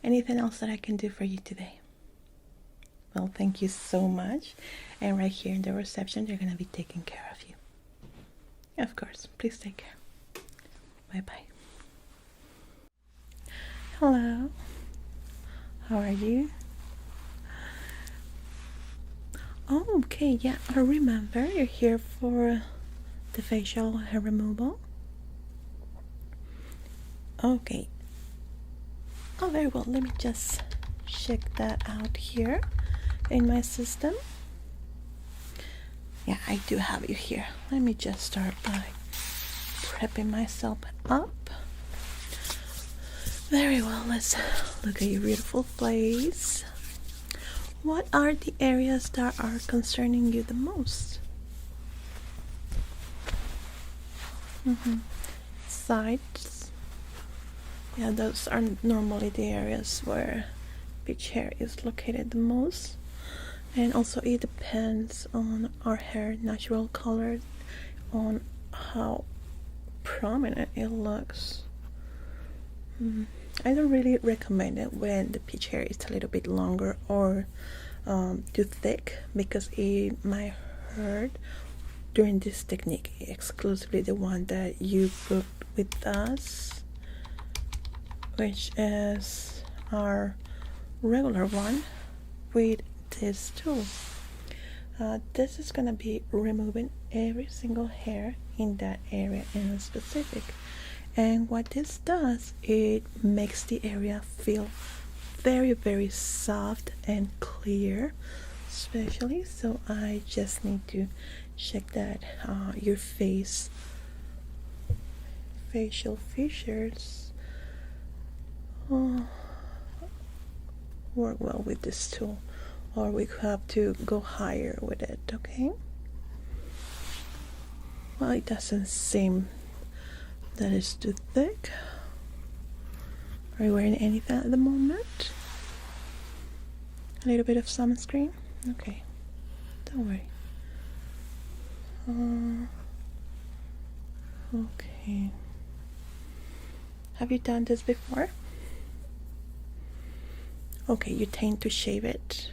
Anything else that I can do for you today? Well, thank you so much. And right here in the reception, they're gonna be taking care of you. Of course, please take care. Bye bye. Hello. How are you? Oh, okay, yeah, I remember you're here for the facial hair removal. Okay. Oh, very well. Let me just check that out here in my system. Yeah, I do have you here. Let me just start by prepping myself up. Very well, let's look at your beautiful face. What are the areas that are concerning you the most? Sides. Yeah, those are normally the areas where peach hair is located the most. And also it depends on our hair natural color, on how prominent it looks. I don't really recommend it when the peach hair is a little bit longer or too thick, because it might hurt during this technique, exclusively the one that you booked with us, which is our regular one with this tool. This is gonna be removing every single hair in that area in specific. And what this does, it makes the area feel very, very soft and clear, especially. So I just need to check that your facial features work well with this tool, or we have to go higher with it. Okay, well, it doesn't seem that is too thick. Are you wearing anything at the moment? A little bit of sunscreen? Okay, don't worry. Okay. Have you done this before? Okay, you tend to shave it.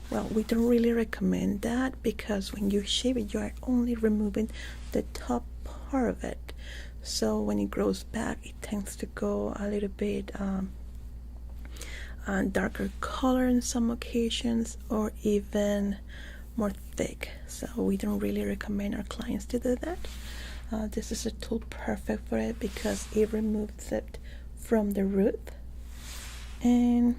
Well, we don't really recommend that, because when you shave it, you are only removing the top part of it. So when it grows back, it tends to go a little bit darker color in some occasions, or even more thick. So we don't really recommend our clients to do that. This is a tool perfect for it, because it removes it from the root and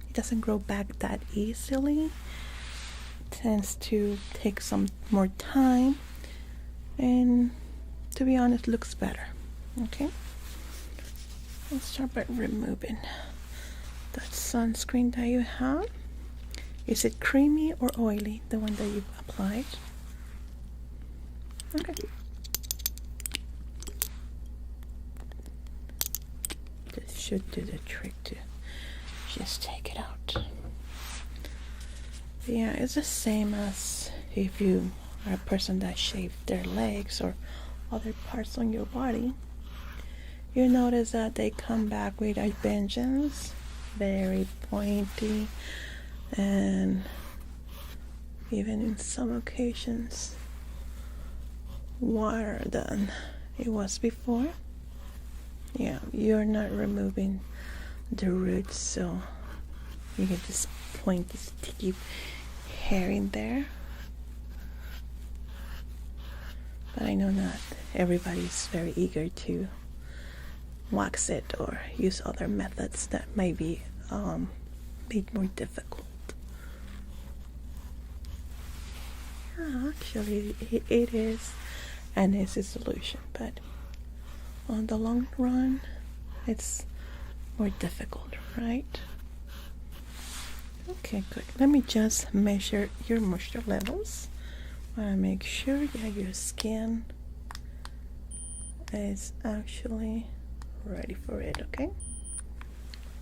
it doesn't grow back that easily. It tends to take some more time, and to be honest, looks better. Okay, let's start by removing that sunscreen that you have. Is it creamy or oily, the one that you've applied? Okay, this should do the trick to just take it out. Yeah, it's the same as if you are a person that shaved their legs or other parts on your body. You notice that they come back with a vengeance, very pointy, and even in some occasions wider than it was before. Yeah, you're not removing the roots, so you get this pointy, sticky hair in there. But I know not everybody's very eager to wax it or use other methods that may be made more difficult. Yeah, actually it is an easy solution, but on the long run it's more difficult, right? Okay, good. Let me just measure your moisture levels. I want to make sure that your skin is actually ready for it, okay? I'm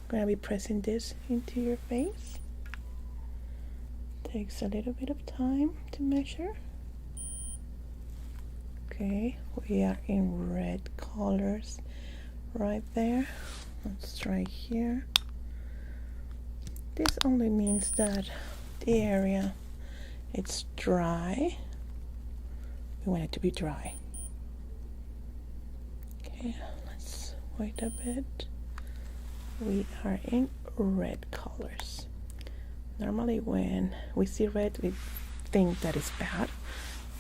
going to be pressing this into your face. Takes a little bit of time to measure. Okay, we are in red colors right there. Let's try here. This only means that the area it's dry. We want it to be dry. Okay, let's wait a bit. We are in red colors. Normally when we see red we think that is bad,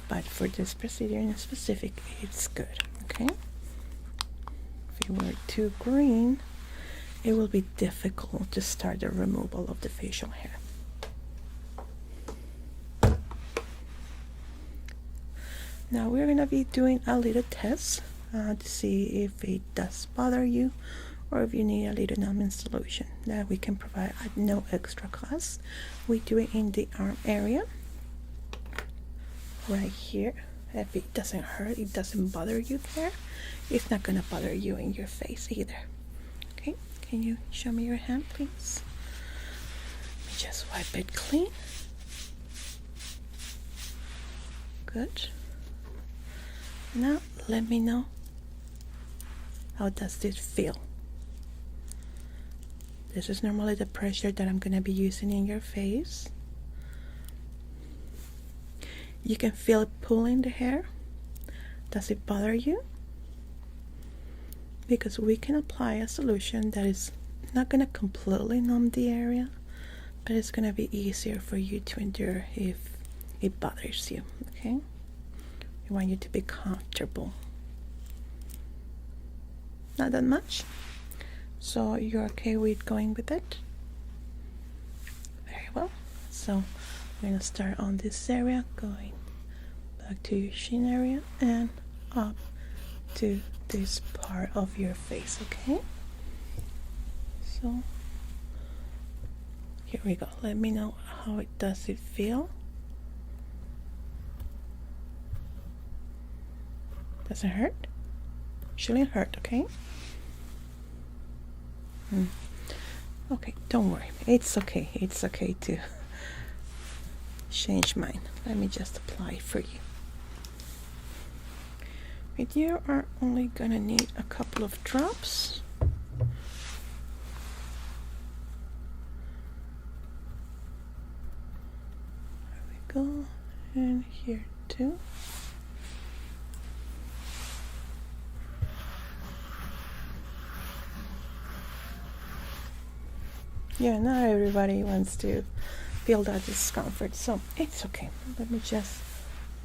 but for this procedure in specific it's good, okay? If it were too green, it will be difficult to start the removal of the facial hair. Now we're going to be doing a little test to see if it does bother you or if you need a little numbing solution that we can provide at no extra cost. We do it in the arm area right here. If it doesn't hurt, it doesn't bother you there, it's not going to bother you in your face either. Okay, can you show me your hand, please? Let me just wipe it clean. Good. Now let me know, how does this feel? This is normally the pressure that I'm going to be using in your face. You can feel it pulling the hair. Does it bother you? Because we can apply a solution that is not going to completely numb the area, but it's going to be easier for you to endure if it bothers you, okay? We want you to be comfortable. Not that much? So you're okay with going with it? Very well. So I'm going to start on this area, going back to your chin area and up to this part of your face, okay? So here we go. Let me know how it does it feel. Doesn't hurt? Shouldn't hurt, okay? Okay, don't worry. It's okay. It's okay to change mine. Let me just apply it for you. Right, you are only gonna need a couple of drops. There we go. And here too. Yeah, not everybody wants to feel that discomfort, so it's okay. Let me just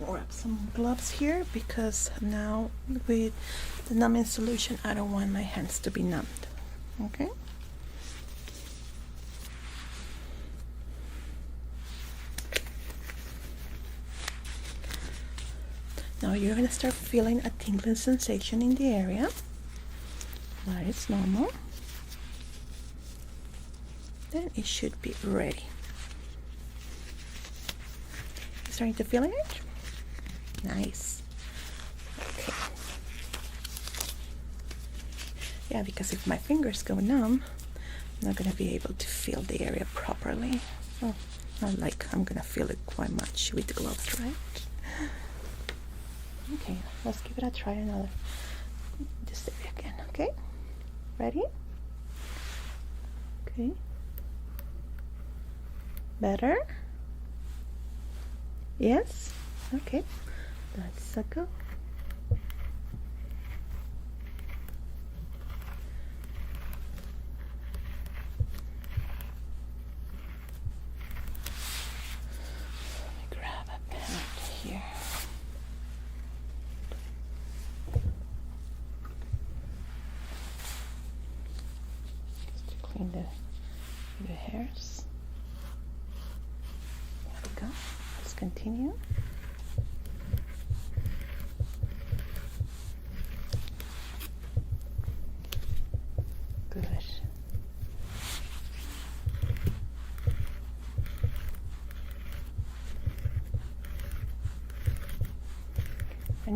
wrap some gloves here because now with the numbing solution, I don't want my hands to be numbed. Okay? Now you're going to start feeling a tingling sensation in the area. That is normal. Then it should be ready. You starting to feel it? Nice. Okay. Yeah, because if my fingers go numb, I'm not going to be able to feel the area properly. Oh, not like I'm going to feel it quite much with the gloves, right? Okay, let's give it a try another. This area again, okay? Ready? Okay. Better? Yes? Okay. Let's go. Let me grab a pad here. Just to clean the hairs. There we go. Let's continue. Good.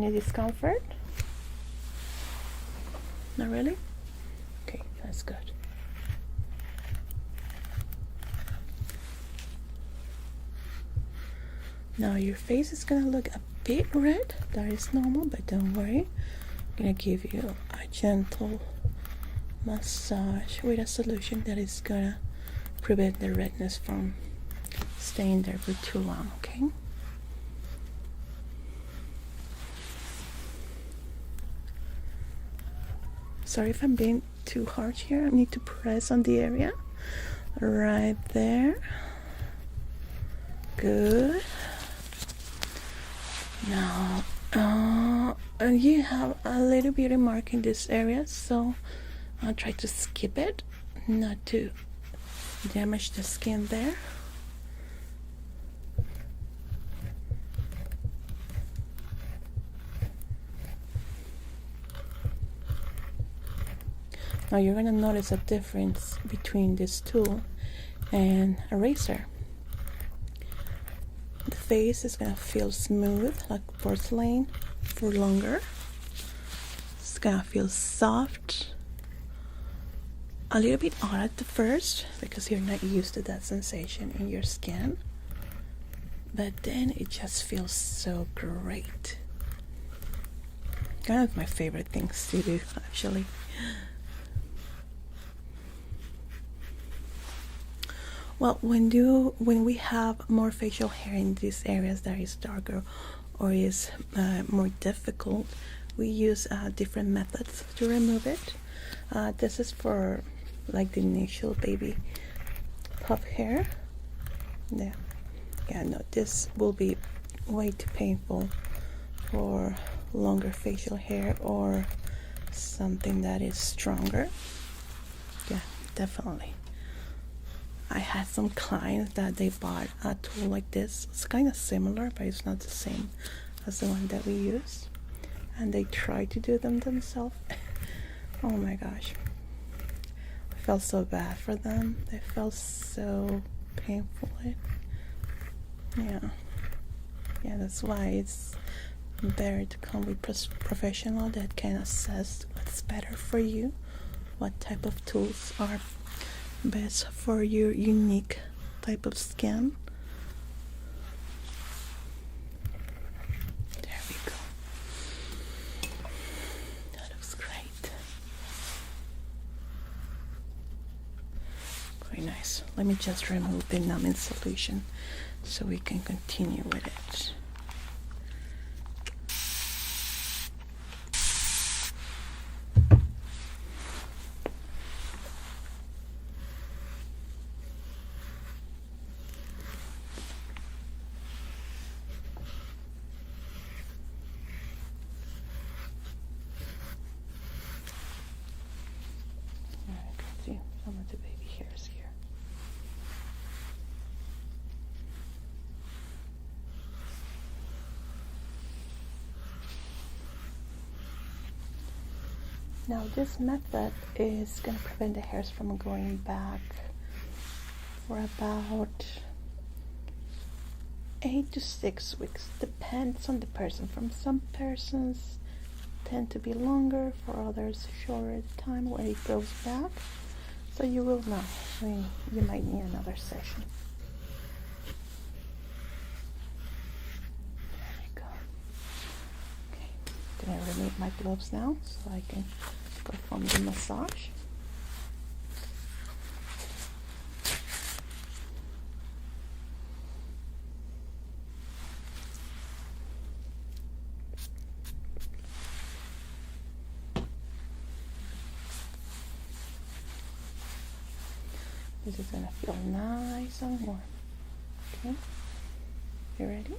Any discomfort? Not really? Okay, that's good. Now your face is gonna look a bit red. That is normal, but don't worry. I'm gonna give you a gentle massage with a solution that is gonna prevent the redness from staying there for too long, okay? Sorry if I'm being too harsh here. I need to press on the area right there. Good. Now you have a little beauty mark in this area, so I'll try to skip it, not to damage the skin there. Now you're gonna notice a difference between this tool and a razor. The face is gonna feel smooth like porcelain for longer. It's gonna feel soft, a little bit odd at the first because you're not used to that sensation in your skin, but then it just feels so great. Kind of my favorite things to do, actually. Well, when we have more facial hair in these areas that is darker or is more difficult, we use different methods to remove it. This is for like the initial baby puff hair. Yeah, no, this will be way too painful for longer facial hair or something that is stronger. Yeah, definitely. I had some clients that they bought a tool like this. It's kind of similar, but it's not the same as the one that we use. And they tried to do them themselves. Oh my gosh. I felt so bad for them. They felt so painful. Yeah, that's why it's better to come with professional that can assess what's better for you, what type of tools are best for your unique type of skin. There we go. That looks great. Very nice. Let me just remove the numbing solution so we can continue with it. Some of the baby hairs here. Now this method is going to prevent the hairs from going back for about 8 to 6 weeks. Depends on the person. From some persons tend to be longer, for others shorter time where it goes back. So you will know when you might need another session. There we go. Okay, I'm gonna remove my gloves now so I can perform the massage. This is gonna feel nice and warm. Okay, you ready?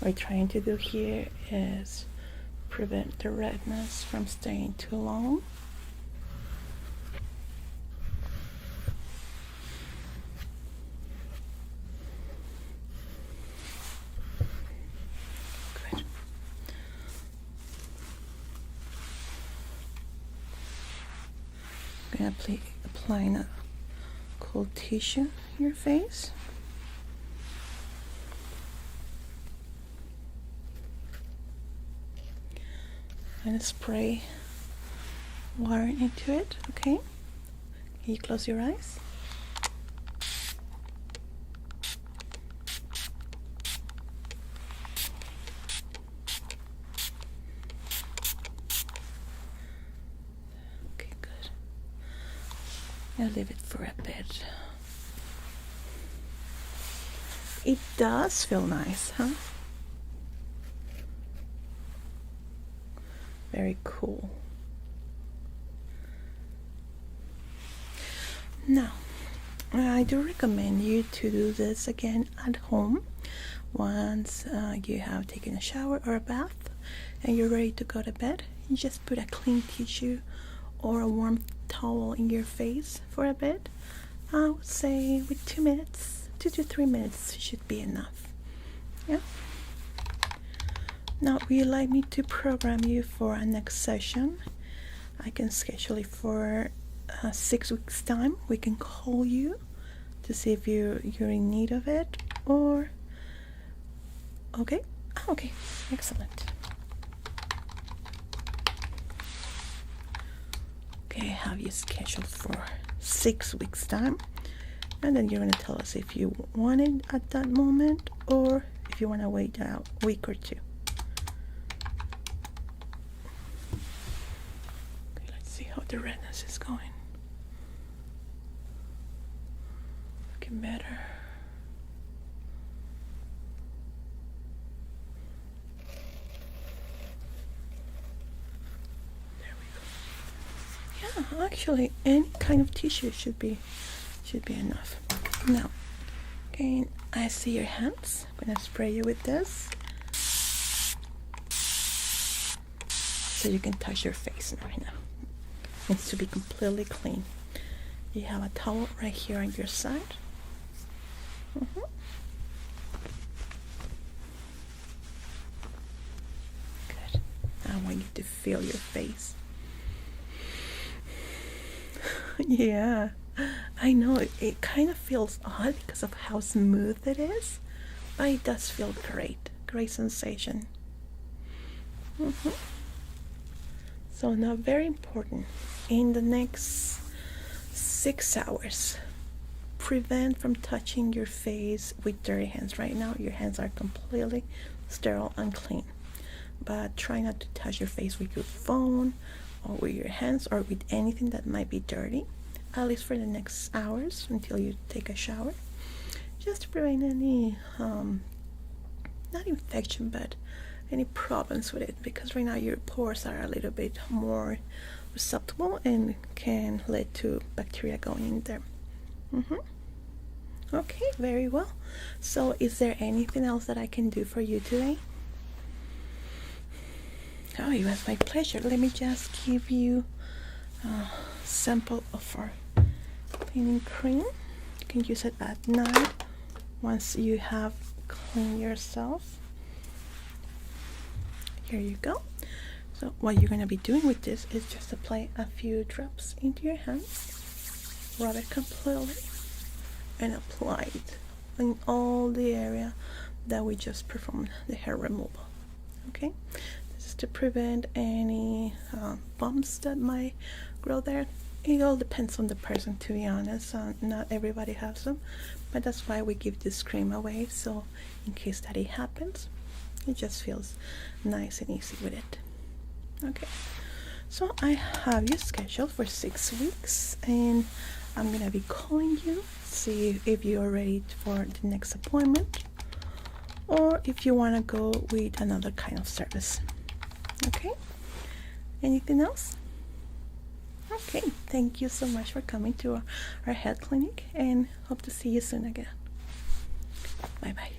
What we're trying to do here is prevent the redness from staying too long. applying a cool tissue in your face. And spray water into it. Okay, can you close your eyes? Okay, good. I'll leave it for a bit. It does feel nice, huh? Very cool. Now, I do recommend you to do this again at home once you have taken a shower or a bath and you're ready to go to bed. You just put a clean tissue or a warm towel in your face for a bit. I would say with 2 minutes, 2 to 3 minutes should be enough. Yeah. Now, would you like me to program you for a next session? I can schedule it for 6 weeks time. We can call you to see if you're in need of it, or okay, excellent. Okay, I have you scheduled for 6 weeks time, and then you're going to tell us if you want it at that moment or if you want to wait a week or two. Okay, let's see how the redness is going. Looking better. There we go. Yeah, actually any kind of tissue should be enough. Now, okay, I see your hands. I'm gonna spray you with this so you can touch your face right now. It needs to be completely clean. You have a towel right here on your side. Good. I want you to feel your face. Yeah, I know it kind of feels odd because of how smooth it is, but it does feel great sensation. So now, very important, in the next 6 hours, prevent from touching your face with dirty hands. Right now your hands are completely sterile and clean, but try not to touch your face with your phone or with your hands or with anything that might be dirty, at least for the next hours until you take a shower, just to prevent any not infection but any problems with it, because right now your pores are a little bit more susceptible and can lead to bacteria going in there. Okay, very well. So is there anything else that I can do for you today? Oh, it was my pleasure. Let me just give you a sample of our cleaning cream. You can use it at night once you have cleaned yourself. Here you go. So what you're going to be doing with this is just apply a few drops into your hands, rub it completely, and apply it in all the area that we just performed the hair removal. Okay, this is to prevent any bumps that might grow there. It all depends on the person, to be honest. Not everybody has them, but that's why we give this cream away, so in case that it happens, it just feels nice and easy with it. Okay, so I have you scheduled for 6 weeks, and I'm gonna be calling you, see if you are ready for the next appointment or if you want to go with another kind of service. Okay, anything else? Okay, thank you so much for coming to our health clinic, and hope to see you soon again. Bye bye.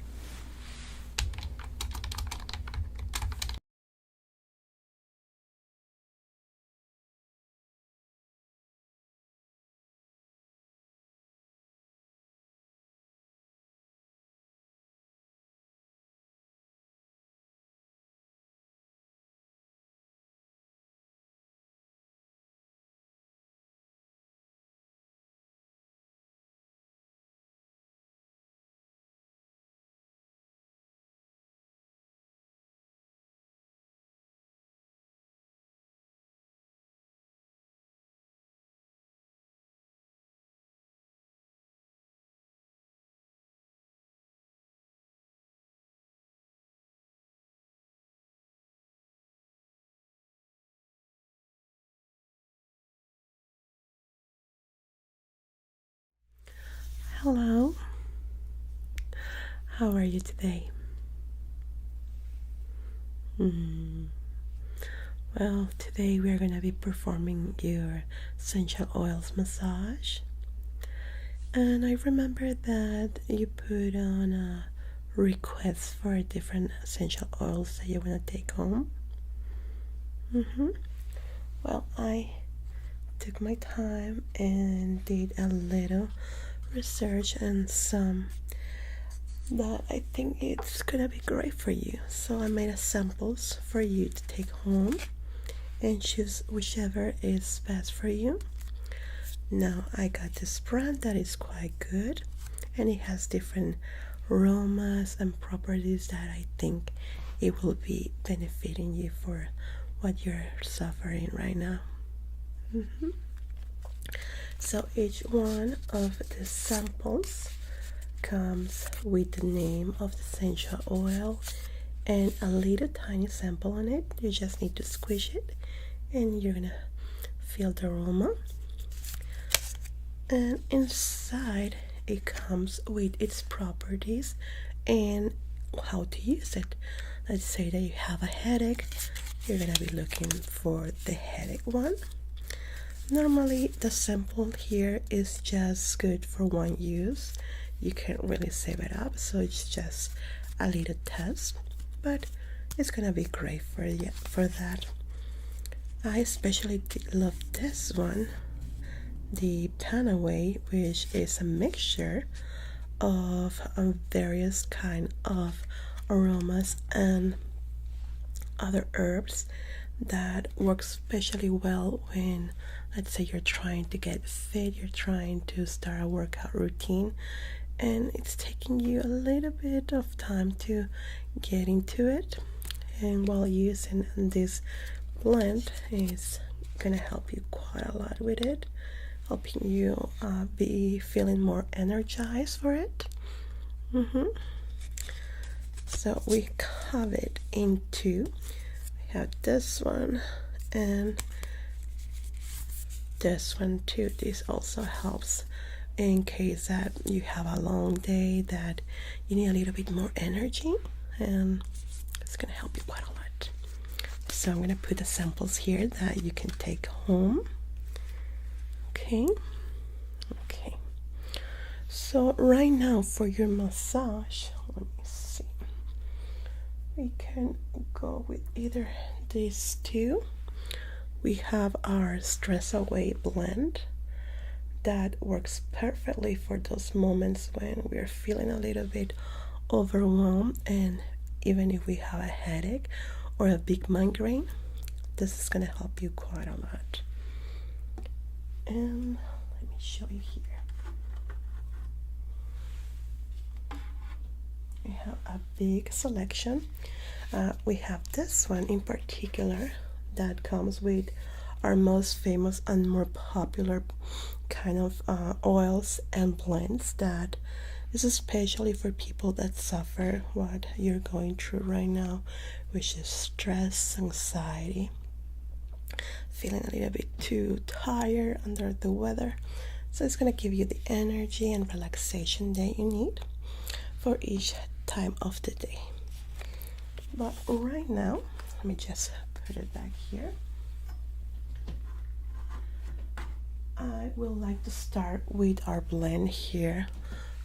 Hello. How are you today? Well, today we are going to be performing your essential oils massage. And I remember that you put on a request for different essential oils that you want to take home. Well, I took my time and did a little research and some that I think it's gonna be great for you. So I made a samples for you to take home and choose whichever is best for you. Now I got this brand that is quite good and it has different aromas and properties that I think it will be benefiting you for what you're suffering right now. So each one of the samples comes with the name of the essential oil and a little tiny sample on it. You just need to squish it and you're gonna feel the aroma. And inside it comes with its properties and how to use it. Let's say that you have a headache, you're gonna be looking for the headache one. Normally the sample here is just good for one use. You can't really save it up, so it's just a little test, but it's gonna be great for you for that. I especially love this one, the Panaway, which is a mixture of various kind of aromas and other herbs that works especially well when, let's say, you're trying to get fit, you're trying to start a workout routine, and it's taking you a little bit of time to get into it. And while using this blend, is gonna help you quite a lot with it, helping you be feeling more energized for it. So we have it in two. We have this one and this one too. This also helps in case that you have a long day, that you need a little bit more energy, and it's gonna help you quite a lot. So I'm gonna put the samples here that you can take home. Okay. So right now for your massage, let me see. We can go with either these two. We have our Stress Away blend that works perfectly for those moments when we're feeling a little bit overwhelmed, and even if we have a headache or a big migraine, this is going to help you quite a lot. And let me show you here. We have a big selection. We have this one in particular that comes with our most famous and more popular kind of oils and blends that is especially for people that suffer what you're going through right now, which is stress, anxiety, feeling a little bit too tired under the weather. So it's going to give you the energy and relaxation that you need for each time of the day. But right now, let me just put it back here. I would like to start with our blend here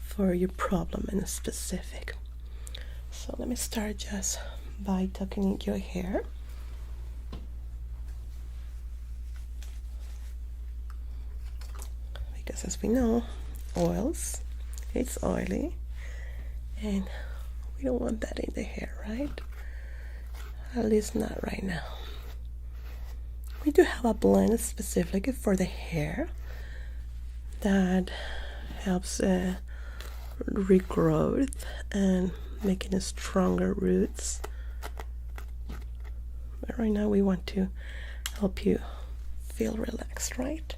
for your problem in specific. So let me start just by tucking in your hair. Because as we know, oils, it's oily, and we don't want that in the hair, right? At least not right now. We do have a blend specifically for the hair that helps regrowth and making a stronger roots. But right now we want to help you feel relaxed, right?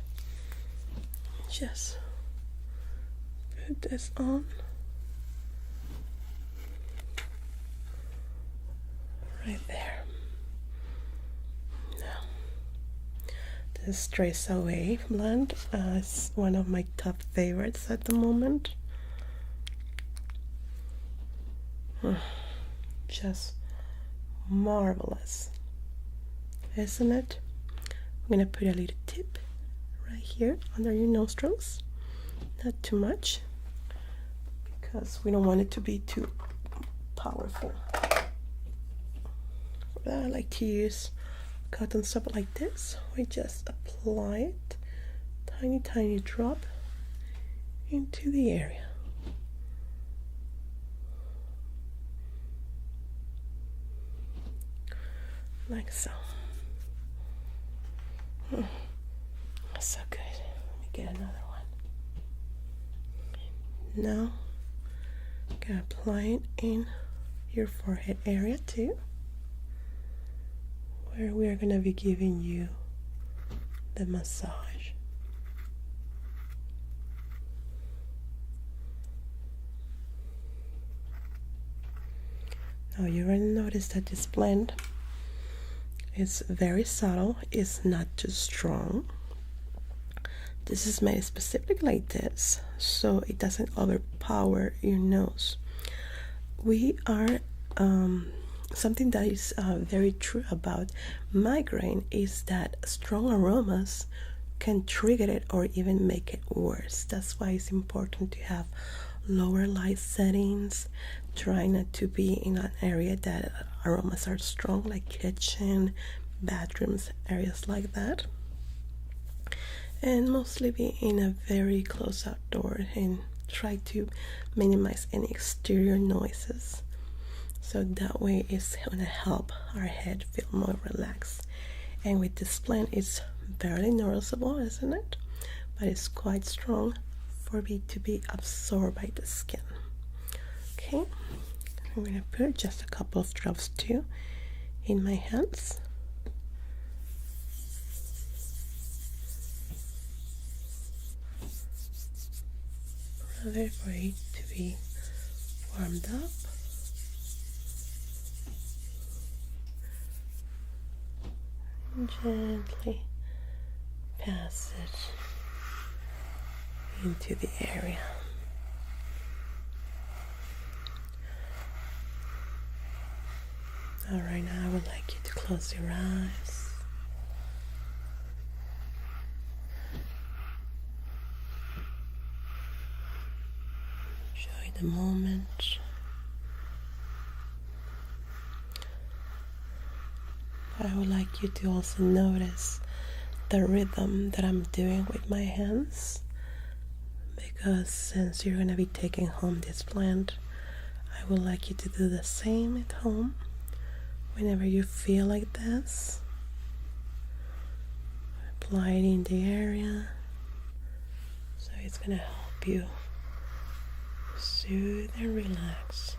Just put this on. Right there. Now, the Stress Away blend is one of my top favorites at the moment. Just marvelous, isn't it? I'm gonna put a little tip right here under your nostrils, not too much because we don't want it to be too powerful. For that, I like to use cotton swab like this. We just apply it, tiny drop into the area. Like so. That's so good. Let me get another one. Now, I'm gonna apply it in your forehead area too, where we are gonna be giving you the massage. Now you're gonna notice that this blend is very subtle, it's not too strong. This is made specifically like this, so it doesn't overpower your nose. We are, something that is very true about migraine is that strong aromas can trigger it or even make it worse. That's why it's important to have lower light settings. Try not to be in an area that aromas are strong, like kitchen, bathrooms, areas like that. And mostly be in a very close outdoor and try to minimize any exterior noises. So that way it's gonna help our head feel more relaxed. And with this blend, it's barely noticeable, isn't it? But it's quite strong for it to be absorbed by the skin. Okay, I'm gonna put just a couple of drops too in my hands. Rather for it to be warmed up. And gently pass it into the area. Alright, now I would like you to close your eyes. Enjoy the moment. I would like you to also notice the rhythm that I'm doing with my hands, because since you're going to be taking home this blend, I would like you to do the same at home whenever you feel like this. Apply it in the area, so it's going to help you soothe and relax.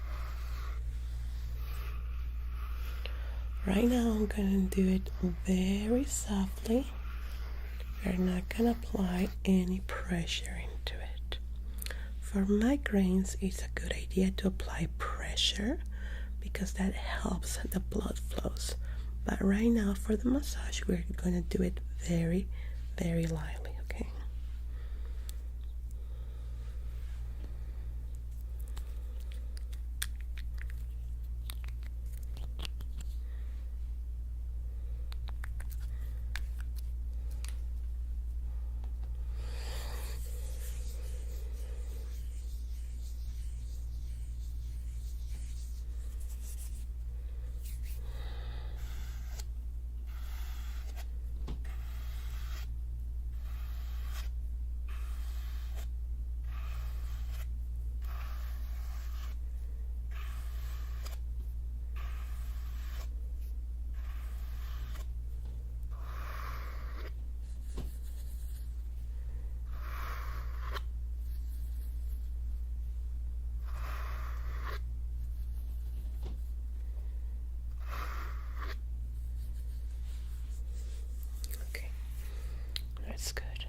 Right now I'm going to do it very softly. We're not going to apply any pressure into it. For migraines, it's a good idea to apply pressure because that helps the blood flows. But right now for the massage, we're going to do it very, very lightly, okay? That's good.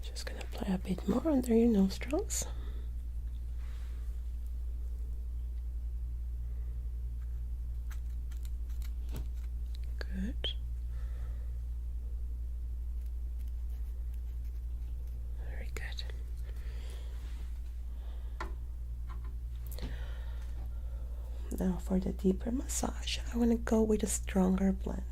Just gonna apply a bit more under your nostrils. Good. Very good. Now for the deeper massage, I want to go with a stronger blend.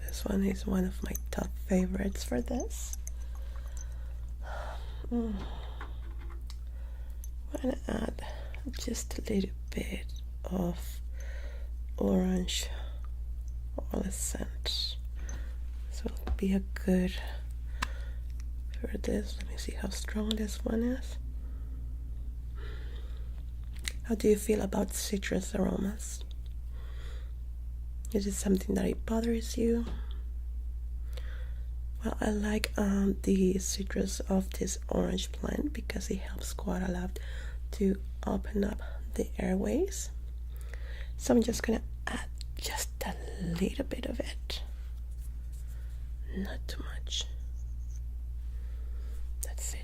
This one is one of my top favorites for this. I'm gonna add just a little bit of orange oil scent. This will be a good for this. Let me see how strong this one is. How do you feel about citrus aromas? Is it something that it bothers you? Well, I like the citrus of this orange blend because it helps quite a lot to open up the airways. So I'm just gonna add just a little bit of it, not too much. That's it.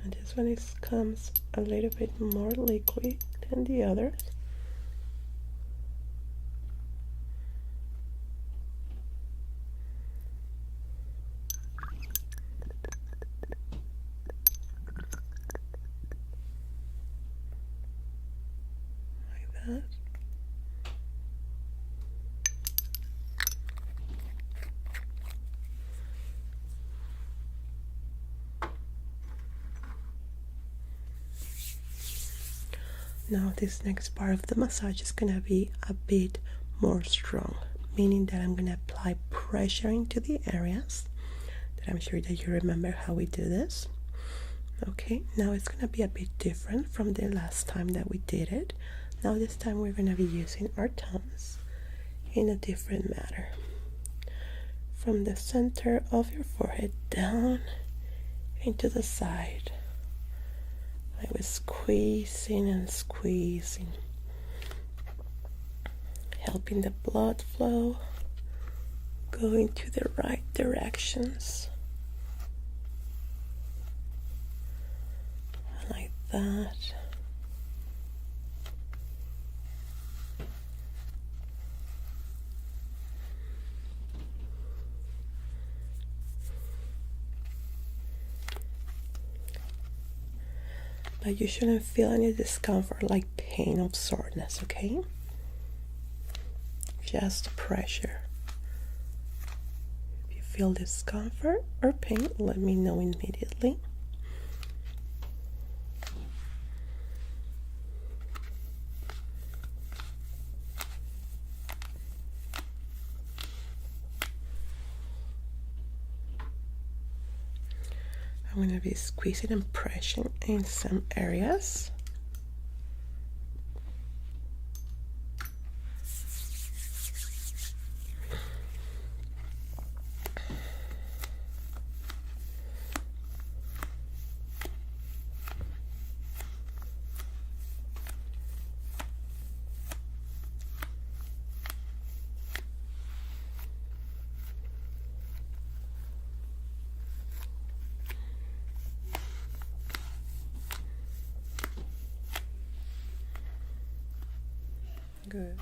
And this one comes a little bit more liquid than the others. Like that. Now this next part of the massage is gonna be a bit more strong, meaning that I'm gonna apply pressure into the areas that I'm sure that you remember how we do this. Okay, now it's gonna be a bit different from the last time that we did it. Now this time we're gonna be using our thumbs in a different manner. From the center of your forehead down into the side. I was squeezing and squeezing, helping the blood flow go into the right directions. Like that. But you shouldn't feel any discomfort like pain or soreness, okay? Just pressure. If you feel discomfort or pain, let me know immediately. I'm going to be squeezing and pressing in some areas. Good.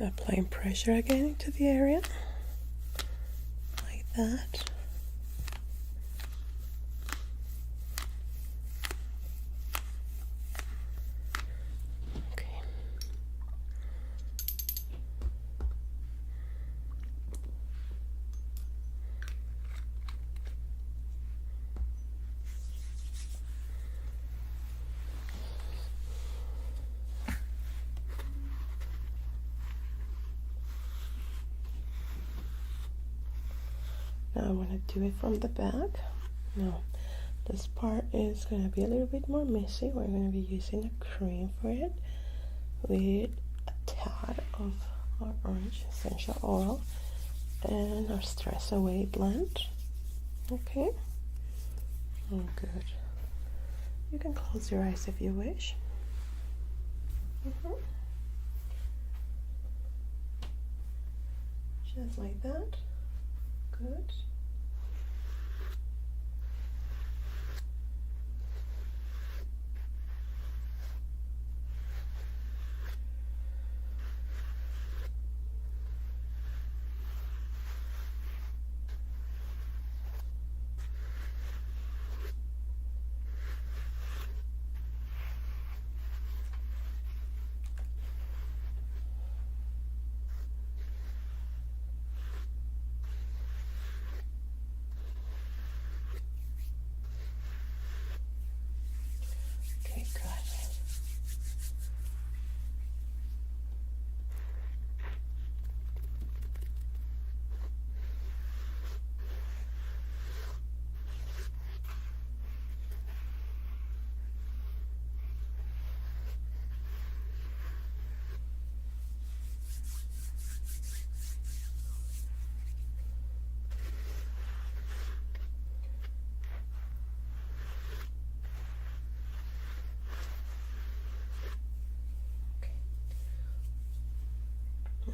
Applying pressure again into the area, like that. I want to do it from the back. Now, this part is going to be a little bit more messy. We're going to be using a cream for it with a tad of our orange essential oil and our stress away blend. Okay. Oh, good. You can close your eyes if you wish. Just like that. Good. Okay, good.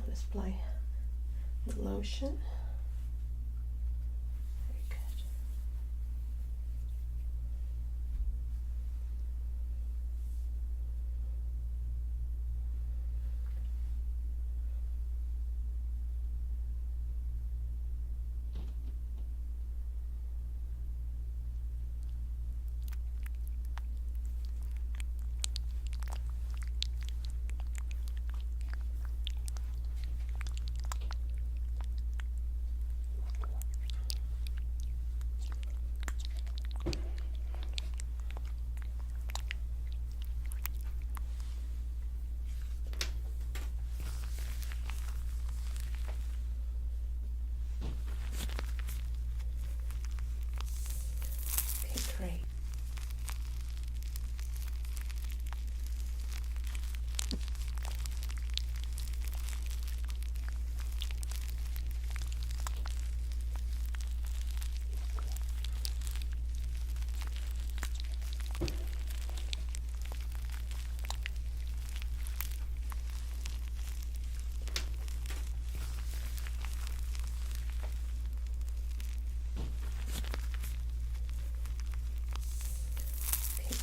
Let's apply the lotion. Very good. Great.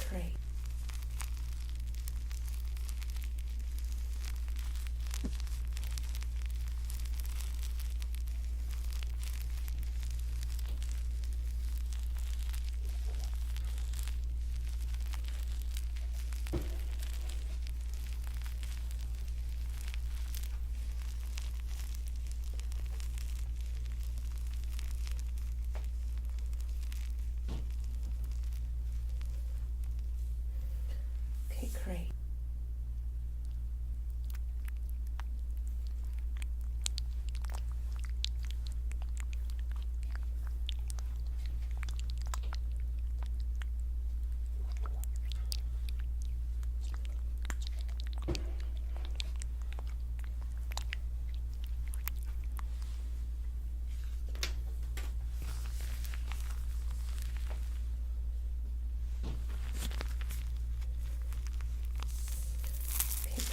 Great. Okay, great.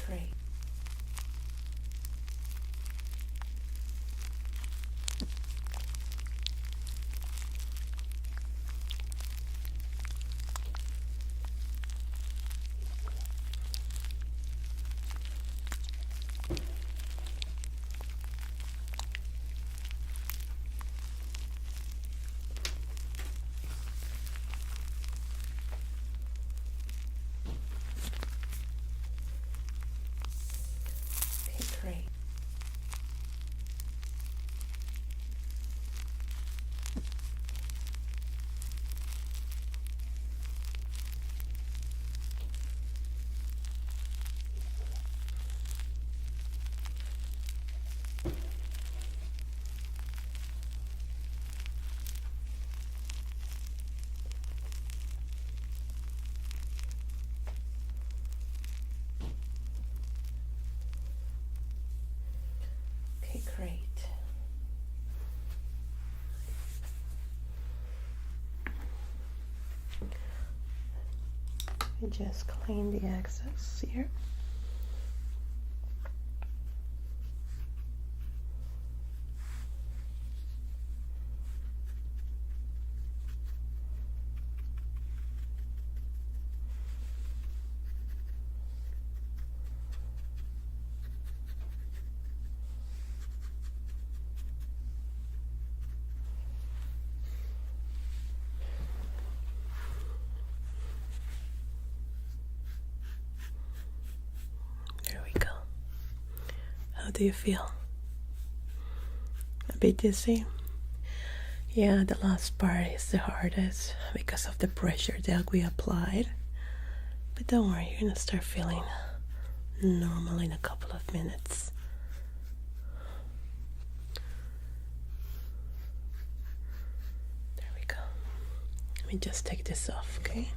Great. Just clean the excess here. How do you feel? A bit dizzy? Yeah, the last part is the hardest because of the pressure that we applied. But don't worry, you're gonna start feeling normal in a couple of minutes. There we go. Let me just take this off, okay?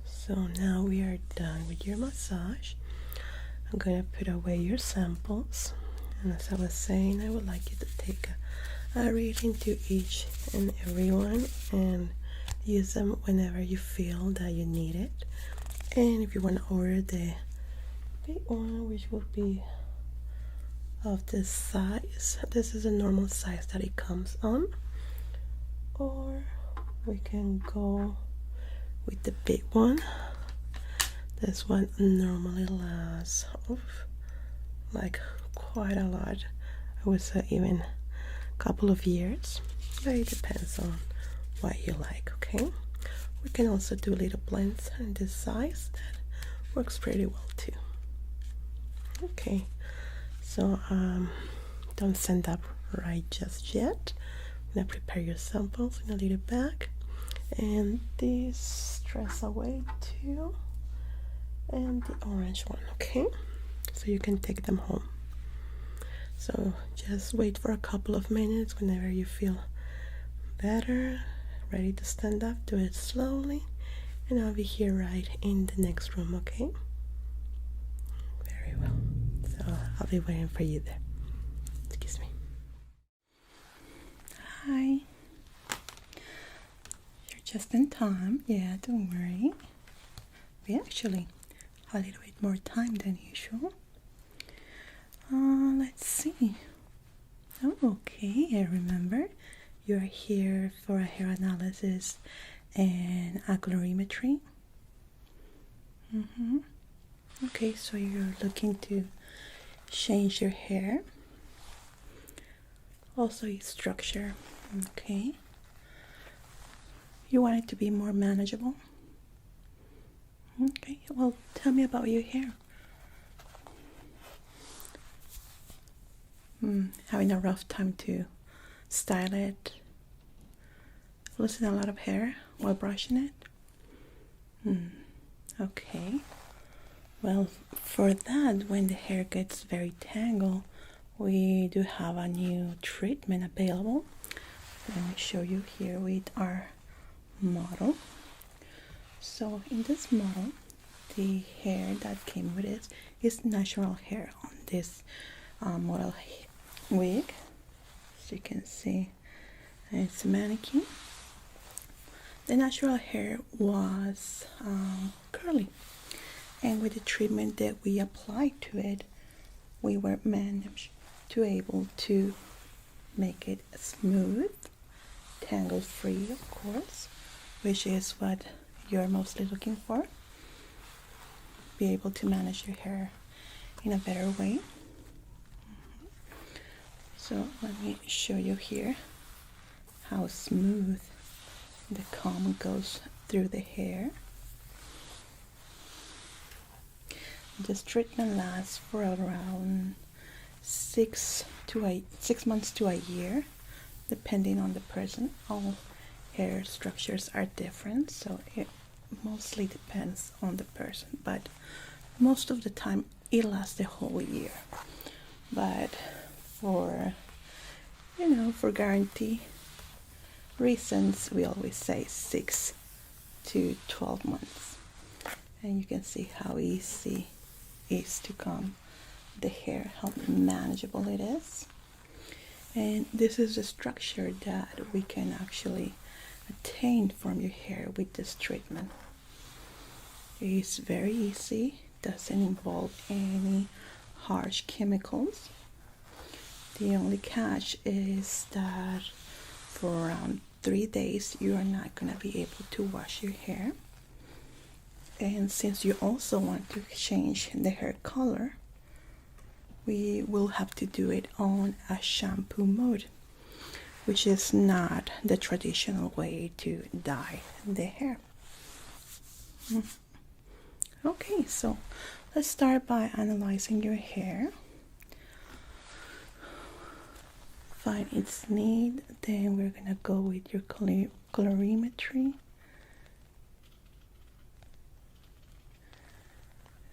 So now we are done with your massage. I'm going to put away your samples. And as I was saying, I would like you to take a reading to each and every one and use them whenever you feel that you need it. And if you want to order the big one, which will be of this size, this is a normal size that it comes on. Or we can go with the big one. This one normally lasts like quite a lot. I would say even a couple of years, but it depends on what you like. Okay, we can also do little blends in this size that works pretty well too. Okay, so don't send up right just yet. I'm gonna prepare your samples in a little bag. And this dress away too, and the orange one, okay? So you can take them home. So just wait for a couple of minutes. Whenever you feel better, ready to stand up, do it slowly, and I'll be here right in the next room, okay? Very well. So I'll be waiting for you there. Excuse me. Hi. Just in time, yeah, don't worry. We actually have a little bit more time than usual. Let's see. Oh, okay, I remember. You're here for a hair analysis and a colorimetry. Okay, so you're looking to change your hair. Also its structure, okay. You want it to be more manageable? Okay, well, tell me about your hair. Having a rough time to style it? Losing a lot of hair while brushing it? Okay. Well, for that, when the hair gets very tangled, we do have a new treatment available. Let me show you here with our model. So in this model, the hair that came with it is natural hair on this model wig. As you can see, it's a mannequin. The natural hair was curly, and with the treatment that we applied to it, we were managed to able to make it smooth, tangle free, of course, which is what you're mostly looking for. Be able to manage your hair in a better way. So let me show you here how smooth the comb goes through the hair. This treatment lasts for around 6 months to a year, depending on the person. All hair structures are different, so it mostly depends on the person, but most of the time it lasts the whole year. But for guarantee reasons, we always say 6 to 12 months. And you can see how easy it is to comb the hair, how manageable it is. And this is the structure that we can actually attain from your hair with this treatment. It's very easy, doesn't involve any harsh chemicals. The only catch is that for around 3 days you are not going to be able to wash your hair. And since you also want to change the hair color, we will have to do it on a shampoo mode, which is not the traditional way to dye the hair. Okay, so let's start by analyzing your hair. Find its need, then we're gonna go with your colorimetry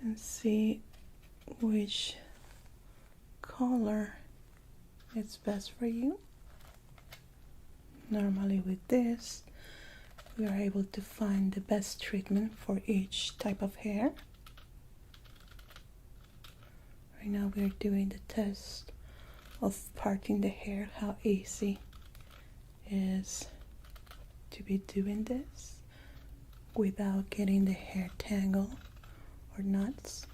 and see which color is best for you. Normally with this, we are able to find the best treatment for each type of hair. Right now we are doing the test of parting the hair, how easy it is to be doing this without getting the hair tangled or knots.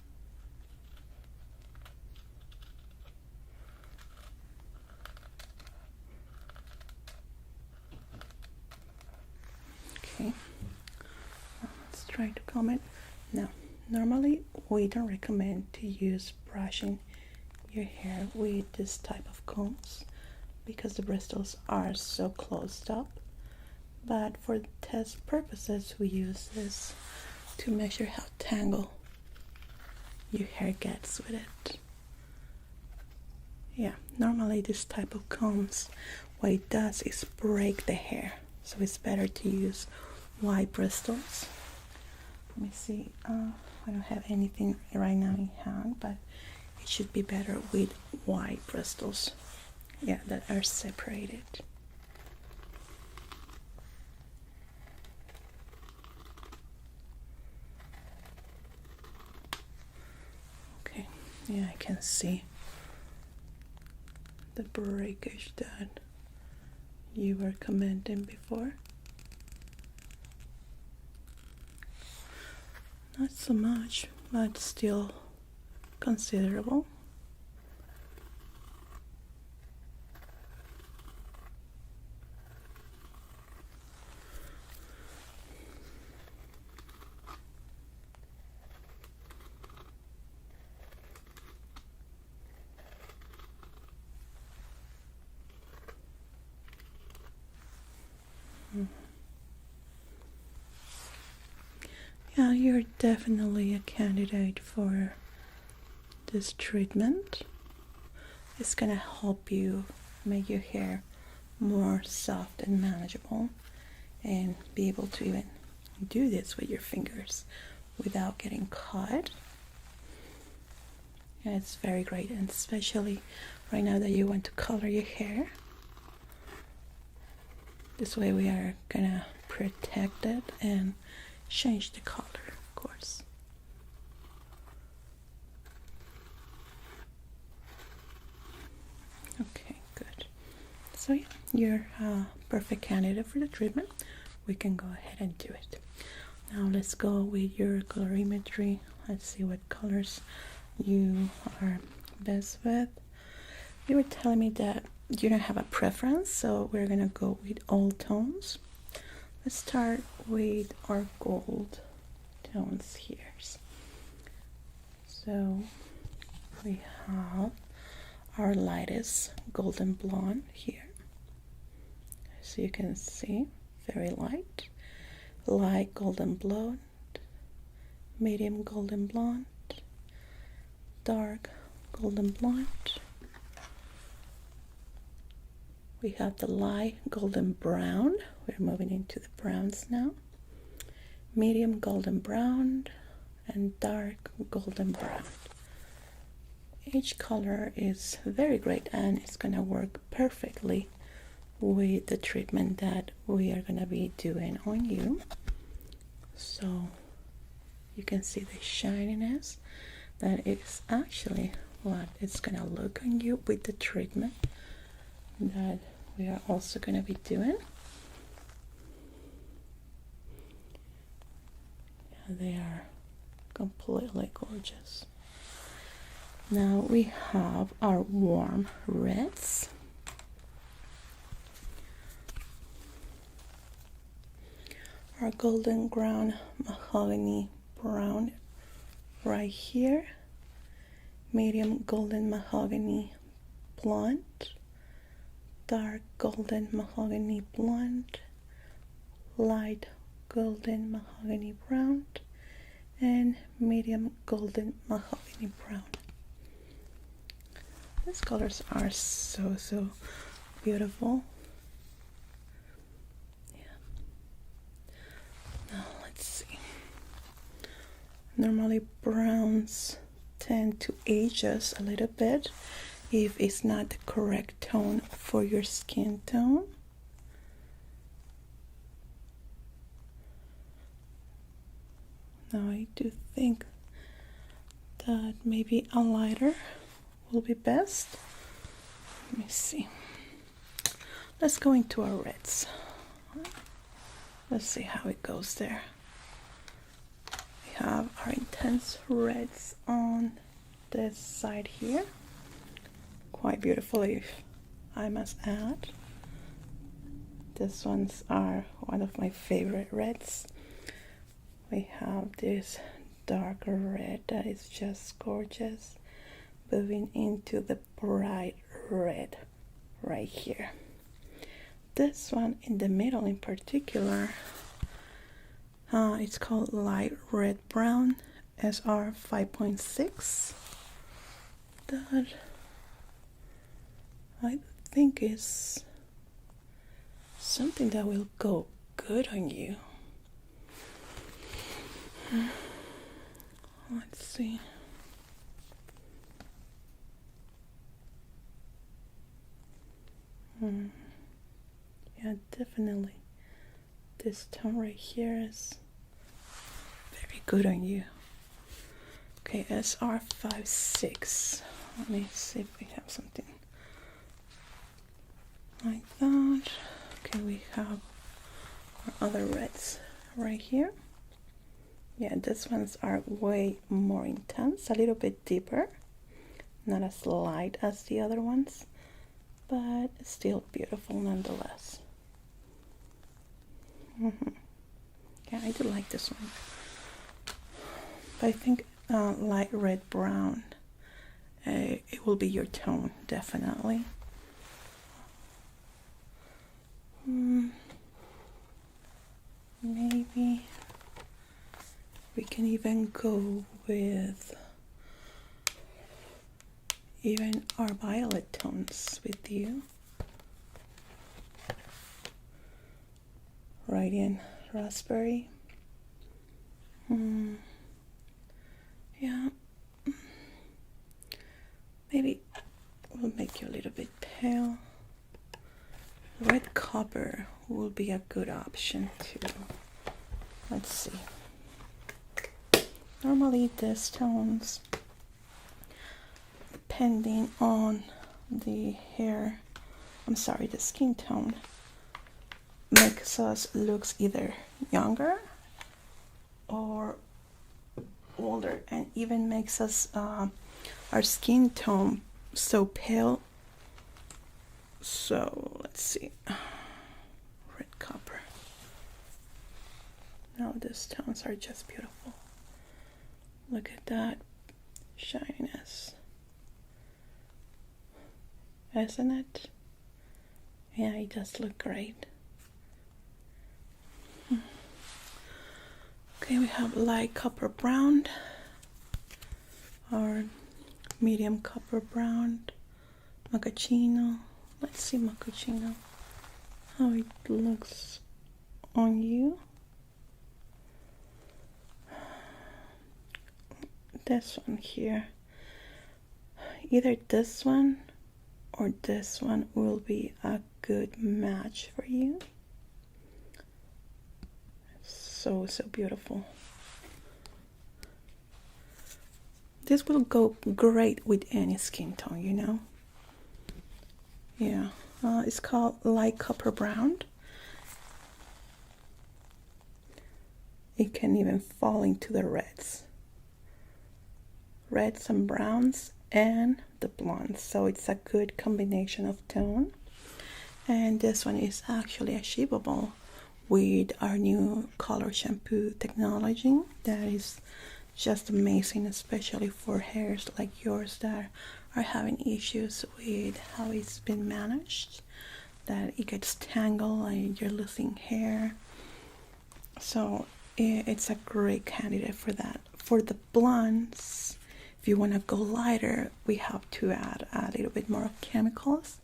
Okay, let's try to comb it. Now, normally we don't recommend to use brushing your hair with this type of combs because the bristles are so closed up, but for test purposes we use this to measure how tangled your hair gets with it. Yeah, normally this type of combs, what it does is break the hair, so it's better to use wide bristles. Let me see, I don't have anything right now in hand, but it should be better with wide bristles, yeah, that are separated. Okay, yeah, I can see the breakage that you were commenting before. Not so much, but still considerable. Yeah, you're definitely a candidate for this treatment. It's gonna help you make your hair more soft and manageable and be able to even do this with your fingers without getting caught. Yeah, it's very great, and especially right now that you want to color your hair. This way we are gonna protect it and change the color, of course. Okay, good. So yeah, you're a perfect candidate for the treatment. We can go ahead and do it. Now let's go with your colorimetry. Let's see what colors you are best with. You were telling me that you don't have a preference, so we're gonna go with all tones. Let's start with our gold tones here. So we have our lightest golden blonde here. So you can see, very light, light golden blonde, medium golden blonde, dark golden blonde. We have the light golden brown. We're moving into the browns now. Medium golden brown and dark golden brown. Each color is very great and it's gonna work perfectly with the treatment that we are gonna be doing on you. So you can see the shininess that is actually what it's gonna look on you with the treatment that we are also gonna be doing. Yeah, they are completely gorgeous. Now we have our warm reds. Our golden brown, mahogany brown right here. Medium golden mahogany blonde. Dark golden mahogany blonde. Light golden mahogany brown. And medium golden mahogany brown. These colors are so beautiful. Yeah. Now let's see. Normally browns tend to age us a little bit if it's not the correct tone for your skin tone. Now I do think that maybe a lighter will be best. Let me see. Let's go into our reds. Let's see how it goes there. We have our intense reds on this side here. Quite beautiful, if I must add. These ones are one of my favorite reds. We have this darker red that is just gorgeous, moving into the bright red right here. This one in the middle in particular, it's called light red brown, SR 5.6. That I think is something that will go good on you. Let's see. Yeah, definitely. This tone right here is very good on you. Okay, SR 5.6. Let me see if we have something like that. Okay, we have our other reds right here. Yeah, these ones are way more intense, a little bit deeper, not as light as the other ones, but still beautiful nonetheless. Yeah, I do like this one. But I think light red brown, it will be your tone, definitely. Maybe we can even go with even our violet tones with you. Radiant raspberry. Yeah. Maybe we'll make you a little bit pale. Red copper will be a good option too. Let's see. Normally these tones, depending on the the skin tone, makes us looks either younger or older, and even makes us our skin tone so pale. So let's see. Red copper. Now these tones are just beautiful. Look at that shininess. Isn't it? Yeah, it does look great. Okay, we have light copper brown or medium copper brown, macchiato. Let's see macchiato, how it looks on you. This one here, either this one or this one will be a good match for you. So beautiful. This will go great with any skin tone, you know. Yeah, it's called light copper brown. It can even fall into the reds and browns and the blondes, so it's a good combination of tone. And this one is actually achievable with our new color shampoo technology that is just amazing, especially for hairs like yours that are having issues with how it's been managed, that it gets tangled and you're losing hair. So it's a great candidate for that. For the blondes, if you want to go lighter, we have to add a little bit more of chemicals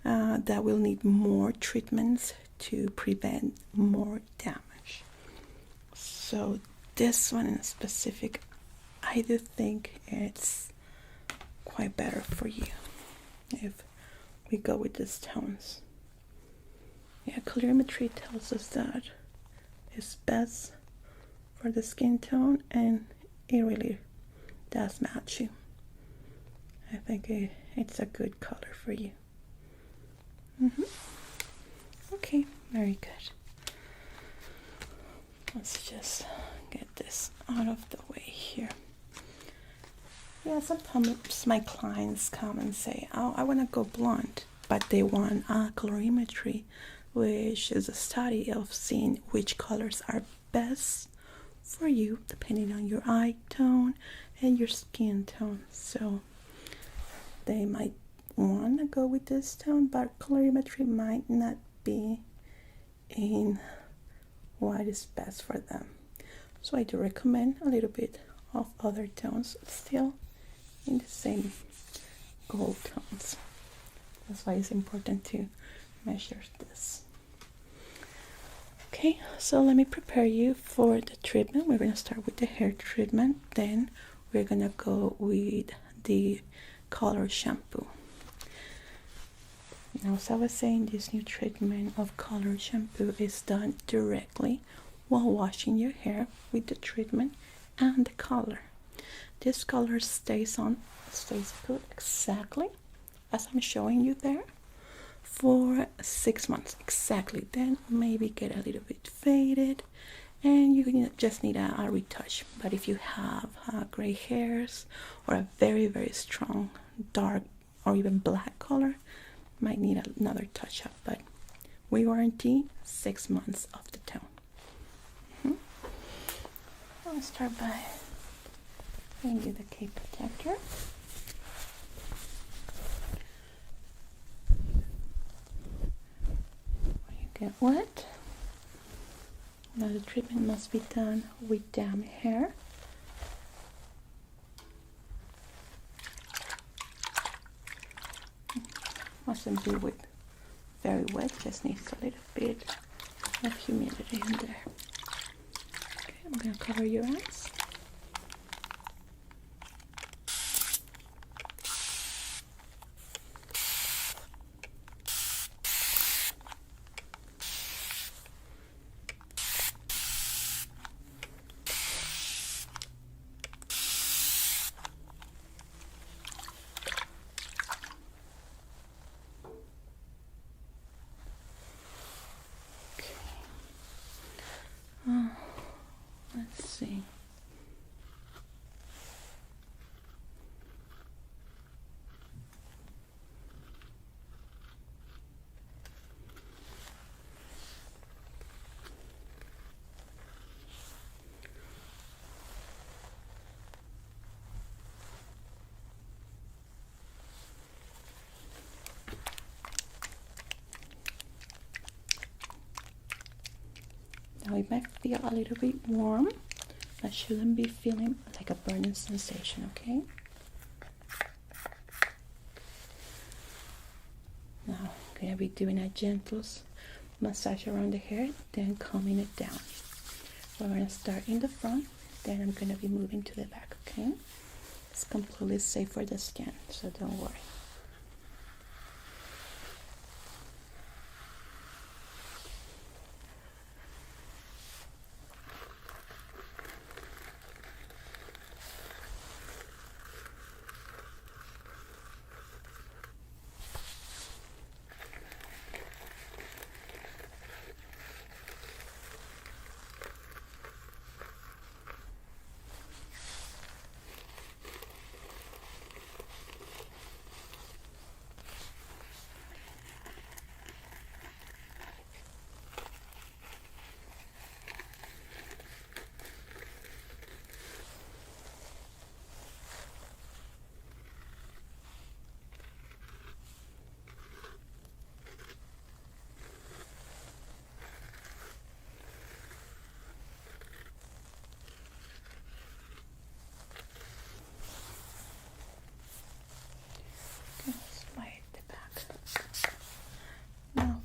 that will need more treatments to prevent more damage. So this one in specific, I do think it's quite better for you if we go with these tones. Yeah, colorimetry tells us that it's best for the skin tone, and it really does match you. I think it's a good color for you. Okay, very good. Let's just get this out of the way here. Yeah, sometimes my clients come and say, oh, I want to go blonde, but they want a colorimetry, which is a study of seeing which colors are best for you depending on your eye tone and your skin tone. So they might want to go with this tone, but colorimetry might not be in what is best for them. So I do recommend a little bit of other tones still in the same gold tones. That's why it's important to measure this. Okay, so let me prepare you for the treatment. We're going to start with the hair treatment, then we're going to go with the color shampoo. Now, as I was saying, this new treatment of color shampoo is done directly while washing your hair with the treatment and the color. This color stays put exactly as I'm showing you there for 6 months exactly. Then maybe get a little bit faded and you just need a retouch. But if you have gray hairs or a very, very strong dark or even black color, might need another touch up, but we guarantee 6 months of the tone. I'll start by giving you the cape protector. When you get wet, now the treatment must be done with damp hair. Mustn't be with very wet, just needs a little bit of humidity in there. Okay, I'm going to cover your eyes. Let's see. Now it might feel a little bit warm, but shouldn't be feeling like a burning sensation, okay? Now I'm going to be doing a gentle massage around the hair, then combing it down. We're going to start in the front, then I'm going to be moving to the back, okay? It's completely safe for the skin, so don't worry.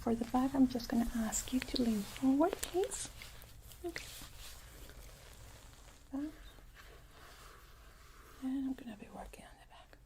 for the back, I'm just gonna ask you to lean forward, please. Okay. And I'm gonna be working on the back.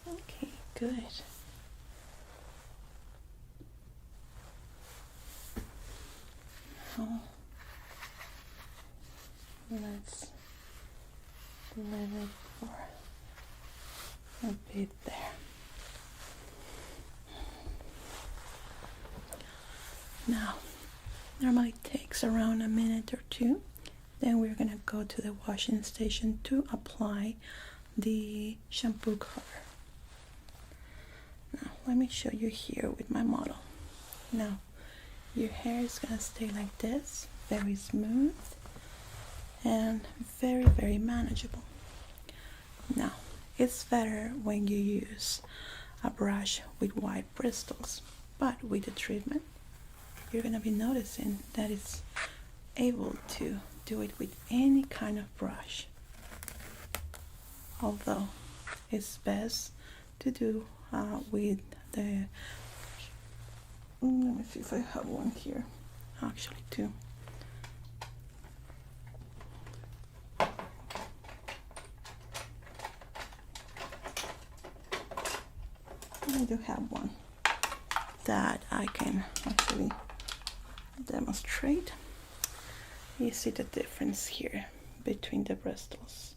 Okay. Okay, good. Now, let's let it for a bit there. Now, normally it takes around a minute or two. Then we're gonna go to the washing station to apply the shampoo cover. Now, let me show you here with my model. Now, your hair is gonna stay like this, very smooth and very, very manageable. Now, it's better when you use a brush with white bristles, but with the treatment, you're gonna be noticing that it's able to do it with any kind of brush. Although it's best to do with the, let me see if I have one here, actually two. I do have one that I can actually demonstrate. You see the difference here between the bristles.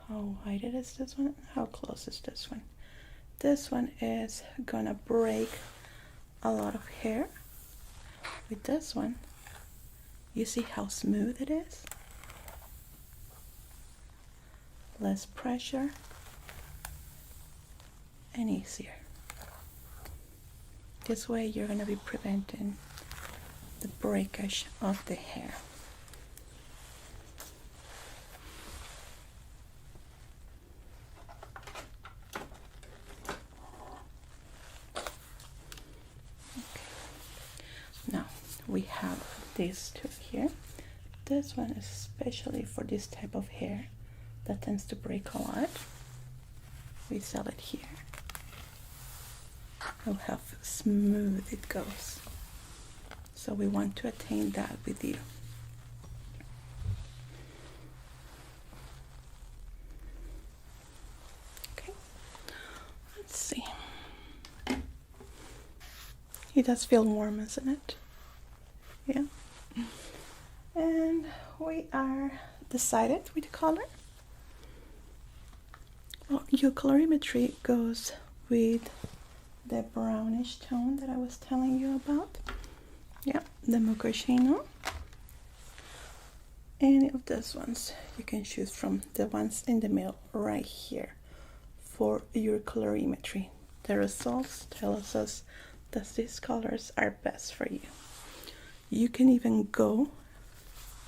How wide it is this one? How close is this one? This one is gonna break a lot of hair. With this one, you see how smooth it is? Less pressure and easier. This way you're gonna be preventing the breakage of the hair. We have these two here. This one is especially for this type of hair that tends to break a lot. We sell it here. Look how smooth it goes. So we want to attain that with you. It does feel warm, isn't it? Yeah. And we are decided with the color. Well, your colorimetry goes with the brownish tone that I was telling you about. Yeah, the mochaccino. Any of those ones you can choose from, the ones in the middle right here for your colorimetry. The results tell us that these colors are best for you. You can even go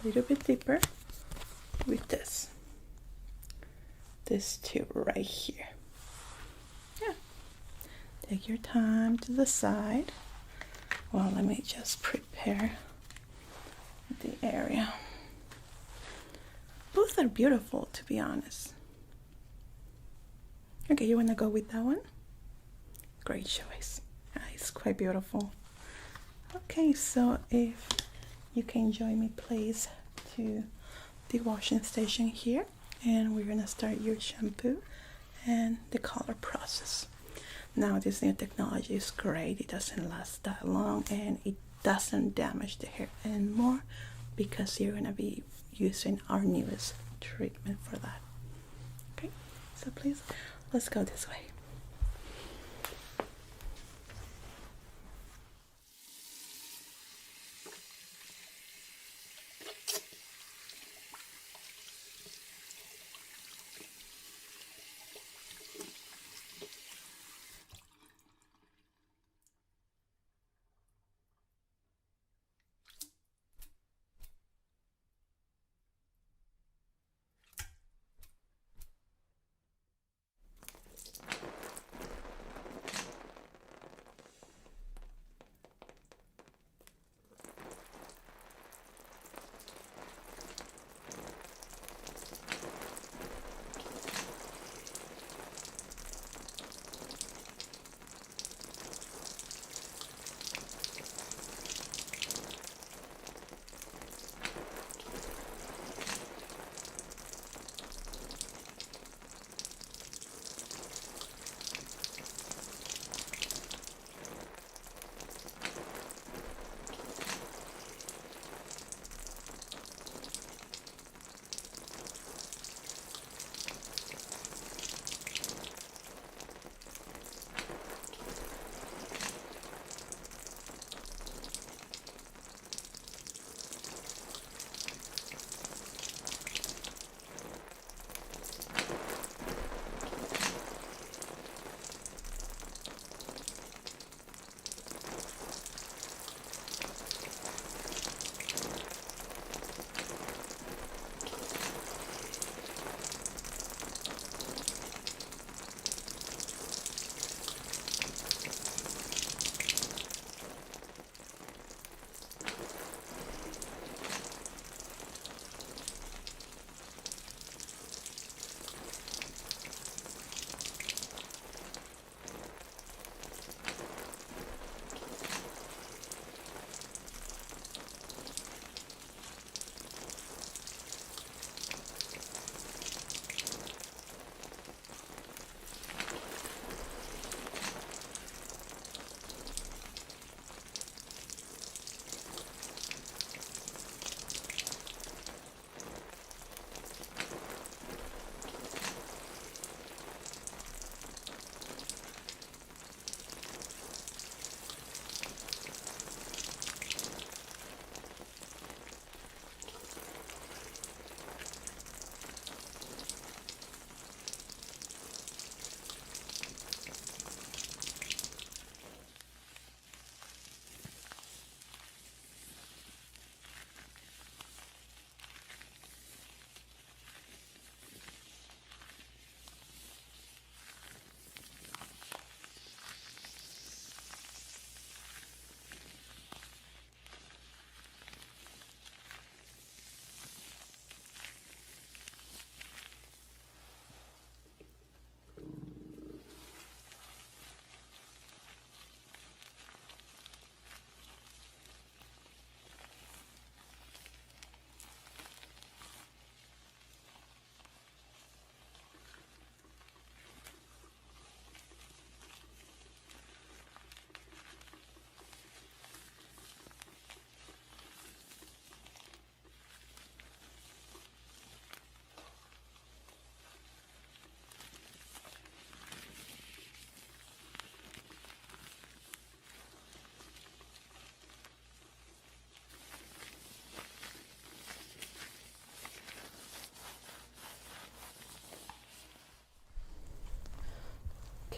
a little bit deeper with this two right here. Yeah, take your time to decide. Well, let me just prepare the area. Both are beautiful, to be honest. Okay, you want to go with that one? Great choice. It's quite beautiful. Okay, so if you can join me, please, to the washing station here, and we're gonna start your shampoo and the color process. Now, this new technology is great. It doesn't last that long, and it doesn't damage the hair anymore because you're gonna be using our newest treatment for that. Okay, so please, let's go this way.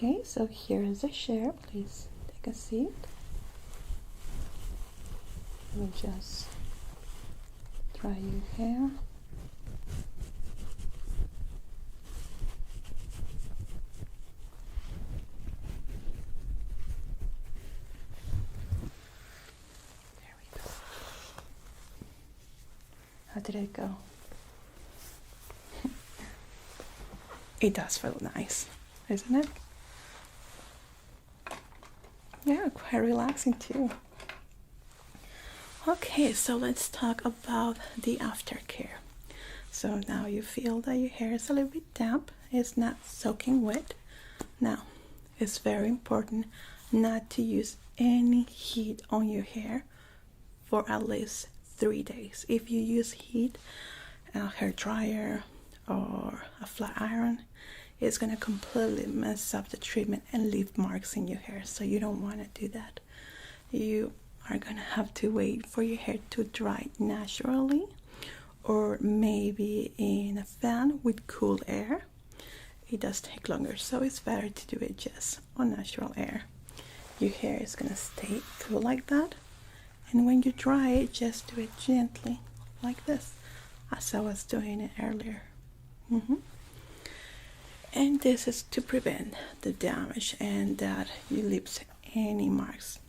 Okay, so here is a chair. Please take a seat. Let me just dry your hair. There we go. How did it go? It does feel nice, isn't it? Yeah, quite relaxing too. Okay, so let's talk about the aftercare. So now you feel that your hair is a little bit damp, it's not soaking wet. Now, it's very important not to use any heat on your hair for at least 3 days. If you use heat, a hair dryer or a flat iron, it's gonna completely mess up the treatment and leave marks in your hair. So you don't want to do that. You are gonna have to wait for your hair to dry naturally, or maybe in a fan with cool air. It does take longer, so it's better to do it just on natural air. Your hair is gonna stay cool like that, and when you dry it, just do it gently like this, as I was doing it earlier. And this is to prevent the damage and that you leave any marks.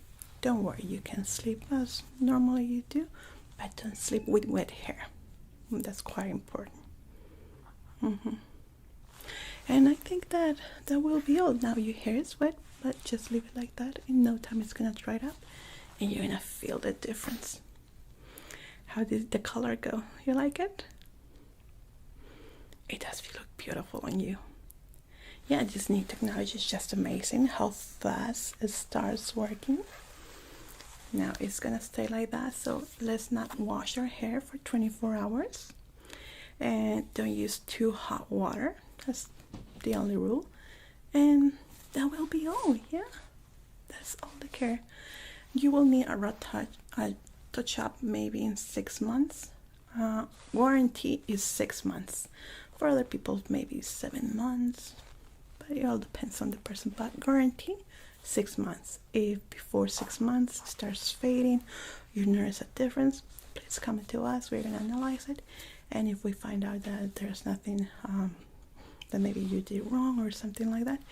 Don't worry, you can sleep as normally you do, but don't sleep with wet hair. That's quite important. And I think that will be all. Now your hair is wet, but just leave it like that. In no time it's gonna dry up and you're gonna feel the difference. How did the color go? You like it? It does look beautiful on you. Yeah, this new technology is just amazing how fast it starts working. Now it's gonna stay like that, so let's not wash our hair for 24 hours. And don't use too hot water. That's the only rule. And that will be all. Yeah, that's all the care. You will need a touch up maybe in 6 months. Warranty is 6 months. For other people, maybe 7 months. But it all depends on the person. But guarantee 6 months. If before 6 months it starts fading, you notice a difference, please come to us. We're gonna analyze it, and if we find out that there's nothing that maybe you did wrong or something like that,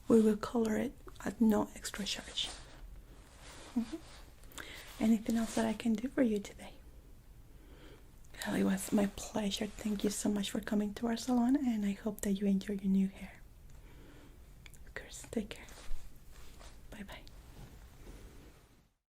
we will color it at no extra charge. Anything else that I can do for you today? Well, it was my pleasure. Thank you so much for coming to our salon, and I hope that you enjoy your new hair. Of course, take care.